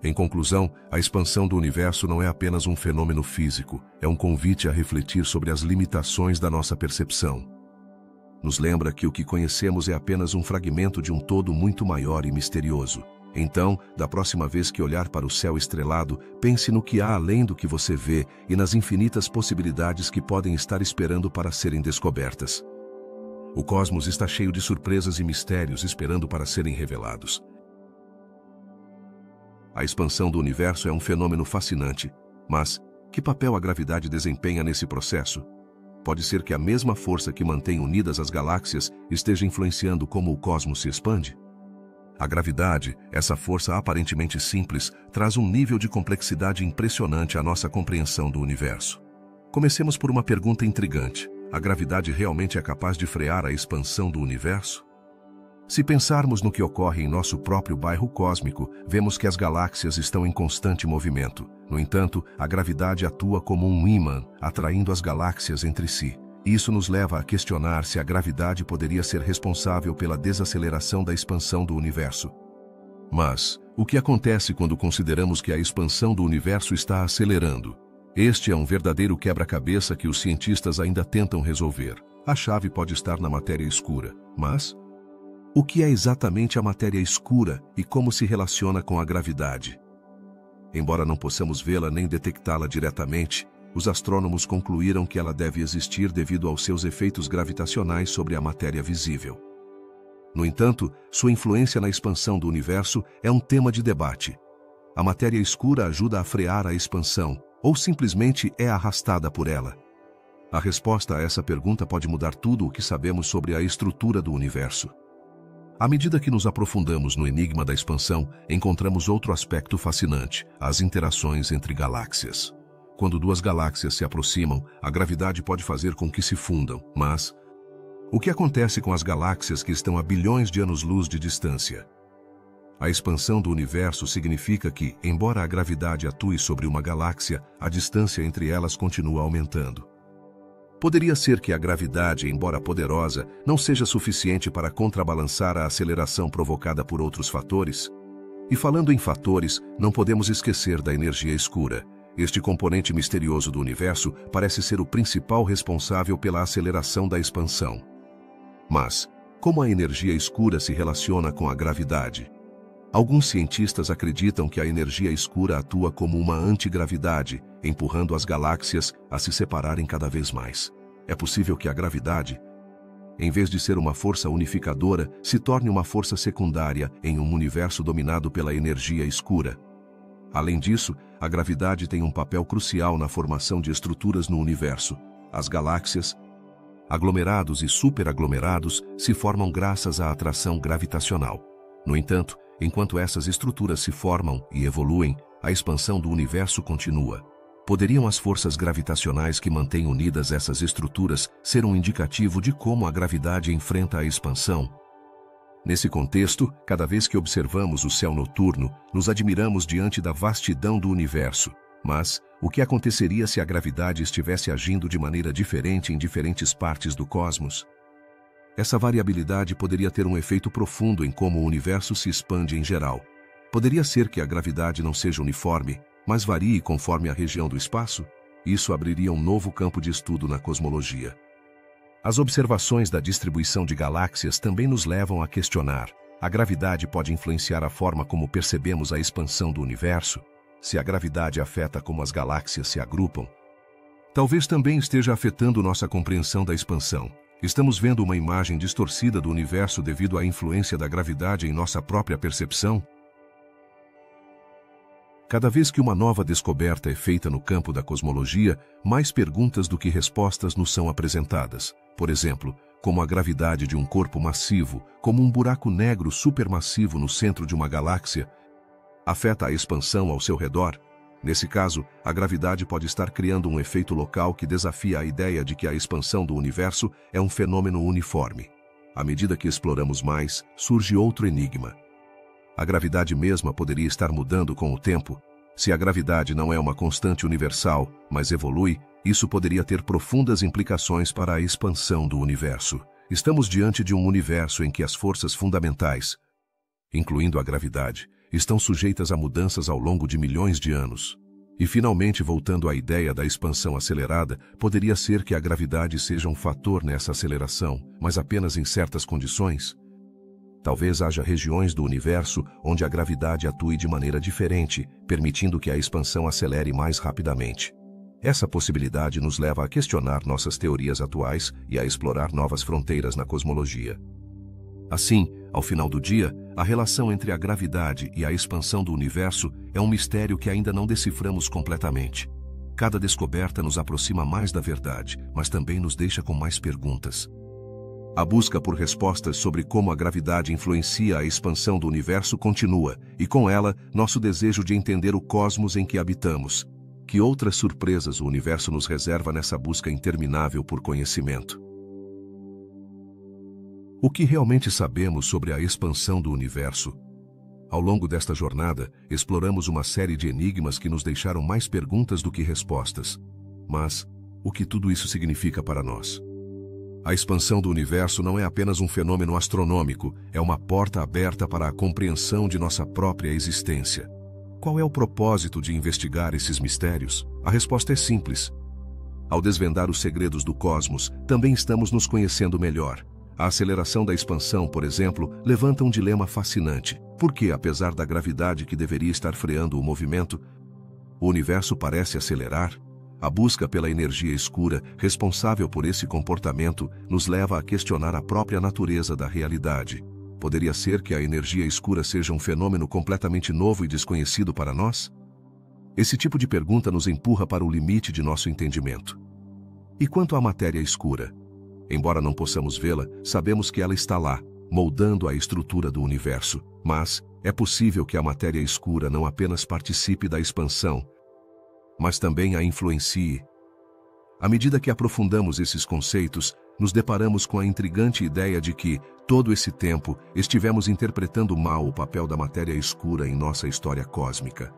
Em conclusão, a expansão do universo não é apenas um fenômeno físico, é um convite a refletir sobre as limitações da nossa percepção. Nos lembra que o que conhecemos é apenas um fragmento de um todo muito maior e misterioso. Então, da próxima vez que olhar para o céu estrelado, pense no que há além do que você vê e nas infinitas possibilidades que podem estar esperando para serem descobertas. O cosmos está cheio de surpresas e mistérios esperando para serem revelados. A expansão do universo é um fenômeno fascinante, mas que papel a gravidade desempenha nesse processo? Pode ser que a mesma força que mantém unidas as galáxias esteja influenciando como o cosmos se expande? A gravidade, essa força aparentemente simples, traz um nível de complexidade impressionante à nossa compreensão do universo. Comecemos por uma pergunta intrigante. A gravidade realmente é capaz de frear a expansão do universo? Se pensarmos no que ocorre em nosso próprio bairro cósmico, vemos que as galáxias estão em constante movimento. No entanto, a gravidade atua como um ímã, atraindo as galáxias entre si. Isso nos leva a questionar se a gravidade poderia ser responsável pela desaceleração da expansão do universo. Mas, o que acontece quando consideramos que a expansão do universo está acelerando? Este é um verdadeiro quebra-cabeça que os cientistas ainda tentam resolver. A chave pode estar na matéria escura, mas o que é exatamente a matéria escura e como se relaciona com a gravidade? Embora não possamos vê-la nem detectá-la diretamente, os astrônomos concluíram que ela deve existir devido aos seus efeitos gravitacionais sobre a matéria visível. No entanto, sua influência na expansão do universo é um tema de debate. A matéria escura ajuda a frear a expansão, ou simplesmente é arrastada por ela? A resposta a essa pergunta pode mudar tudo o que sabemos sobre a estrutura do universo. À medida que nos aprofundamos no enigma da expansão, encontramos outro aspecto fascinante: as interações entre galáxias. Quando duas galáxias se aproximam, a gravidade pode fazer com que se fundam, mas o que acontece com as galáxias que estão a bilhões de anos-luz de distância? A expansão do universo significa que, embora a gravidade atue sobre uma galáxia, a distância entre elas continua aumentando. Poderia ser que a gravidade, embora poderosa, não seja suficiente para contrabalançar a aceleração provocada por outros fatores? E falando em fatores, não podemos esquecer da energia escura. Este componente misterioso do universo parece ser o principal responsável pela aceleração da expansão. Mas, como a energia escura se relaciona com a gravidade? Alguns cientistas acreditam que a energia escura atua como uma antigravidade, empurrando as galáxias a se separarem cada vez mais. É possível que a gravidade, em vez de ser uma força unificadora, se torne uma força secundária em um universo dominado pela energia escura. Além disso, a gravidade tem um papel crucial na formação de estruturas no universo. As galáxias, aglomerados e superaglomerados, se formam graças à atração gravitacional. No entanto, enquanto essas estruturas se formam e evoluem, a expansão do universo continua. Poderiam as forças gravitacionais que mantêm unidas essas estruturas ser um indicativo de como a gravidade enfrenta a expansão? Nesse contexto, cada vez que observamos o céu noturno, nos admiramos diante da vastidão do universo. Mas, o que aconteceria se a gravidade estivesse agindo de maneira diferente em diferentes partes do cosmos? Essa variabilidade poderia ter um efeito profundo em como o universo se expande em geral. Poderia ser que a gravidade não seja uniforme, mas varie conforme a região do espaço? Isso abriria um novo campo de estudo na cosmologia. As observações da distribuição de galáxias também nos levam a questionar: a gravidade pode influenciar a forma como percebemos a expansão do universo? Se a gravidade afeta como as galáxias se agrupam, talvez também esteja afetando nossa compreensão da expansão. Estamos vendo uma imagem distorcida do universo devido à influência da gravidade em nossa própria percepção? Cada vez que uma nova descoberta é feita no campo da cosmologia, mais perguntas do que respostas nos são apresentadas. Por exemplo, como a gravidade de um corpo massivo, como um buraco negro supermassivo no centro de uma galáxia, afeta a expansão ao seu redor? Nesse caso, a gravidade pode estar criando um efeito local que desafia a ideia de que a expansão do universo é um fenômeno uniforme. À medida que exploramos mais, surge outro enigma. A gravidade mesma poderia estar mudando com o tempo. Se a gravidade não é uma constante universal, mas evolui, isso poderia ter profundas implicações para a expansão do universo. Estamos diante de um universo em que as forças fundamentais, incluindo a gravidade, estão sujeitas a mudanças ao longo de milhões de anos. E finalmente, voltando à ideia da expansão acelerada, poderia ser que a gravidade seja um fator nessa aceleração, mas apenas em certas condições? Talvez haja regiões do universo onde a gravidade atue de maneira diferente, permitindo que a expansão acelere mais rapidamente. Essa possibilidade nos leva a questionar nossas teorias atuais e a explorar novas fronteiras na cosmologia. Assim, ao final do dia, a relação entre a gravidade e a expansão do universo é um mistério que ainda não deciframos completamente. Cada descoberta nos aproxima mais da verdade, mas também nos deixa com mais perguntas. A busca por respostas sobre como a gravidade influencia a expansão do universo continua, e com ela, nosso desejo de entender o cosmos em que habitamos. Que outras surpresas o universo nos reserva nessa busca interminável por conhecimento? O que realmente sabemos sobre a expansão do universo? Ao longo desta jornada, exploramos uma série de enigmas que nos deixaram mais perguntas do que respostas. Mas, o que tudo isso significa para nós? A expansão do universo não é apenas um fenômeno astronômico, é uma porta aberta para a compreensão de nossa própria existência. Qual é o propósito de investigar esses mistérios? A resposta é simples. Ao desvendar os segredos do cosmos, também estamos nos conhecendo melhor. A aceleração da expansão, por exemplo, levanta um dilema fascinante. Por que, apesar da gravidade que deveria estar freando o movimento, o universo parece acelerar? A busca pela energia escura, responsável por esse comportamento, nos leva a questionar a própria natureza da realidade. Poderia ser que a energia escura seja um fenômeno completamente novo e desconhecido para nós? Esse tipo de pergunta nos empurra para o limite de nosso entendimento. E quanto à matéria escura? Embora não possamos vê-la, sabemos que ela está lá, moldando a estrutura do universo. Mas é possível que a matéria escura não apenas participe da expansão, mas também a influencie. À medida que aprofundamos esses conceitos, nos deparamos com a intrigante ideia de que, todo esse tempo, estivemos interpretando mal o papel da matéria escura em nossa história cósmica.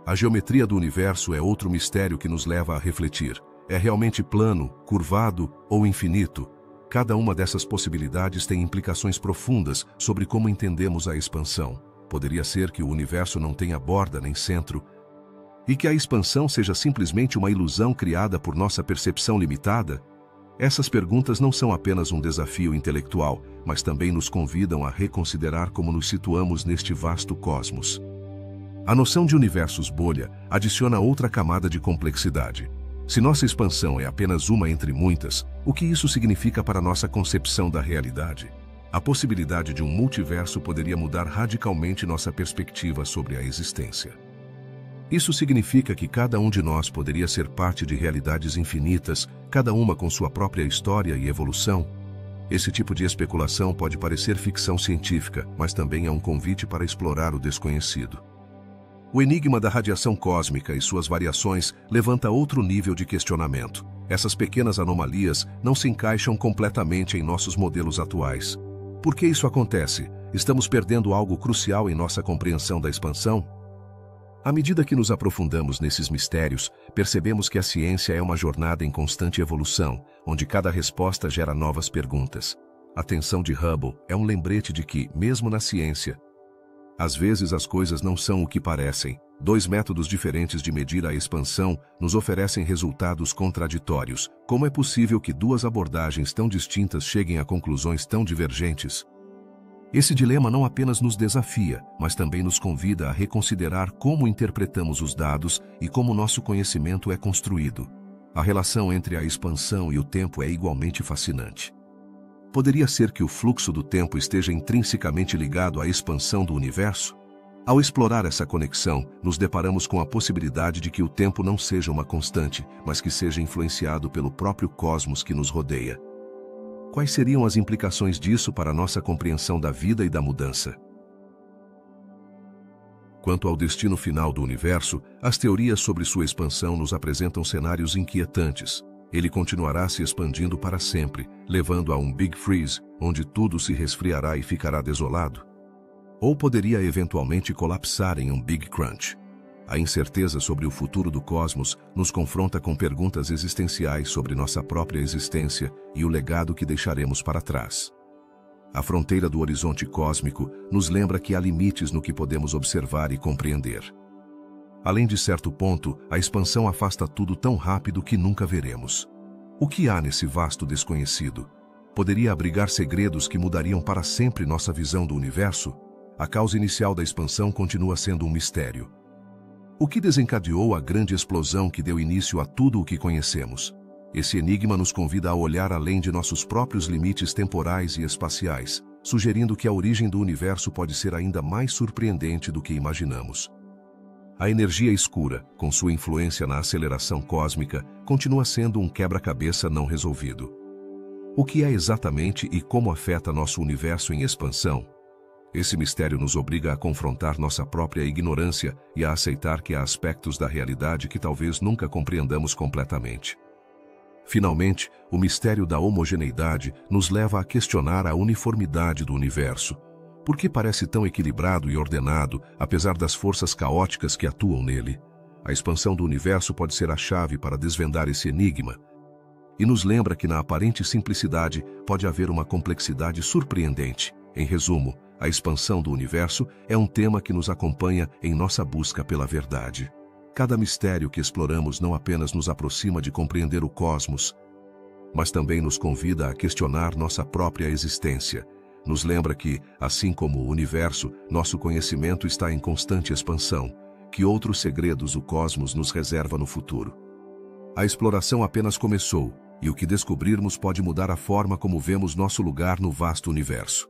A geometria do universo é outro mistério que nos leva a refletir. É realmente plano, curvado ou infinito? Cada uma dessas possibilidades tem implicações profundas sobre como entendemos a expansão. Poderia ser que o universo não tenha borda nem centro, e que a expansão seja simplesmente uma ilusão criada por nossa percepção limitada? Essas perguntas não são apenas um desafio intelectual, mas também nos convidam a reconsiderar como nos situamos neste vasto cosmos. A noção de universos bolha adiciona outra camada de complexidade. Se nossa expansão é apenas uma entre muitas, o que isso significa para nossa concepção da realidade? A possibilidade de um multiverso poderia mudar radicalmente nossa perspectiva sobre a existência. Isso significa que cada um de nós poderia ser parte de realidades infinitas, cada uma com sua própria história e evolução. Esse tipo de especulação pode parecer ficção científica, mas também é um convite para explorar o desconhecido. O enigma da radiação cósmica e suas variações levanta outro nível de questionamento. Essas pequenas anomalias não se encaixam completamente em nossos modelos atuais. Por que isso acontece? Estamos perdendo algo crucial em nossa compreensão da expansão? À medida que nos aprofundamos nesses mistérios, percebemos que a ciência é uma jornada em constante evolução, onde cada resposta gera novas perguntas. A tensão de Hubble é um lembrete de que, mesmo na ciência, às vezes as coisas não são o que parecem. Dois métodos diferentes de medir a expansão nos oferecem resultados contraditórios. Como é possível que duas abordagens tão distintas cheguem a conclusões tão divergentes? Esse dilema não apenas nos desafia, mas também nos convida a reconsiderar como interpretamos os dados e como nosso conhecimento é construído. A relação entre a expansão e o tempo é igualmente fascinante. Poderia ser que o fluxo do tempo esteja intrinsecamente ligado à expansão do universo? Ao explorar essa conexão, nos deparamos com a possibilidade de que o tempo não seja uma constante, mas que seja influenciado pelo próprio cosmos que nos rodeia. Quais seriam as implicações disso para a nossa compreensão da vida e da mudança? Quanto ao destino final do universo, as teorias sobre sua expansão nos apresentam cenários inquietantes. Ele continuará se expandindo para sempre, levando a um Big Freeze, onde tudo se resfriará e ficará desolado. Ou poderia eventualmente colapsar em um Big Crunch. A incerteza sobre o futuro do cosmos nos confronta com perguntas existenciais sobre nossa própria existência e o legado que deixaremos para trás. A fronteira do horizonte cósmico nos lembra que há limites no que podemos observar e compreender. Além de certo ponto, a expansão afasta tudo tão rápido que nunca veremos. O que há nesse vasto desconhecido? Poderia abrigar segredos que mudariam para sempre nossa visão do universo? A causa inicial da expansão continua sendo um mistério. O que desencadeou a grande explosão que deu início a tudo o que conhecemos? Esse enigma nos convida a olhar além de nossos próprios limites temporais e espaciais, sugerindo que a origem do universo pode ser ainda mais surpreendente do que imaginamos. A energia escura, com sua influência na aceleração cósmica, continua sendo um quebra-cabeça não resolvido. O que é exatamente e como afeta nosso universo em expansão? Esse mistério nos obriga a confrontar nossa própria ignorância e a aceitar que há aspectos da realidade que talvez nunca compreendamos completamente. Finalmente, o mistério da homogeneidade nos leva a questionar a uniformidade do universo. Por que parece tão equilibrado e ordenado, apesar das forças caóticas que atuam nele? A expansão do universo pode ser a chave para desvendar esse enigma. E nos lembra que na aparente simplicidade pode haver uma complexidade surpreendente. Em resumo, a expansão do universo é um tema que nos acompanha em nossa busca pela verdade. Cada mistério que exploramos não apenas nos aproxima de compreender o cosmos, mas também nos convida a questionar nossa própria existência. Nos lembra que, assim como o universo, nosso conhecimento está em constante expansão, que outros segredos o cosmos nos reserva no futuro. A exploração apenas começou, e o que descobrirmos pode mudar a forma como vemos nosso lugar no vasto universo.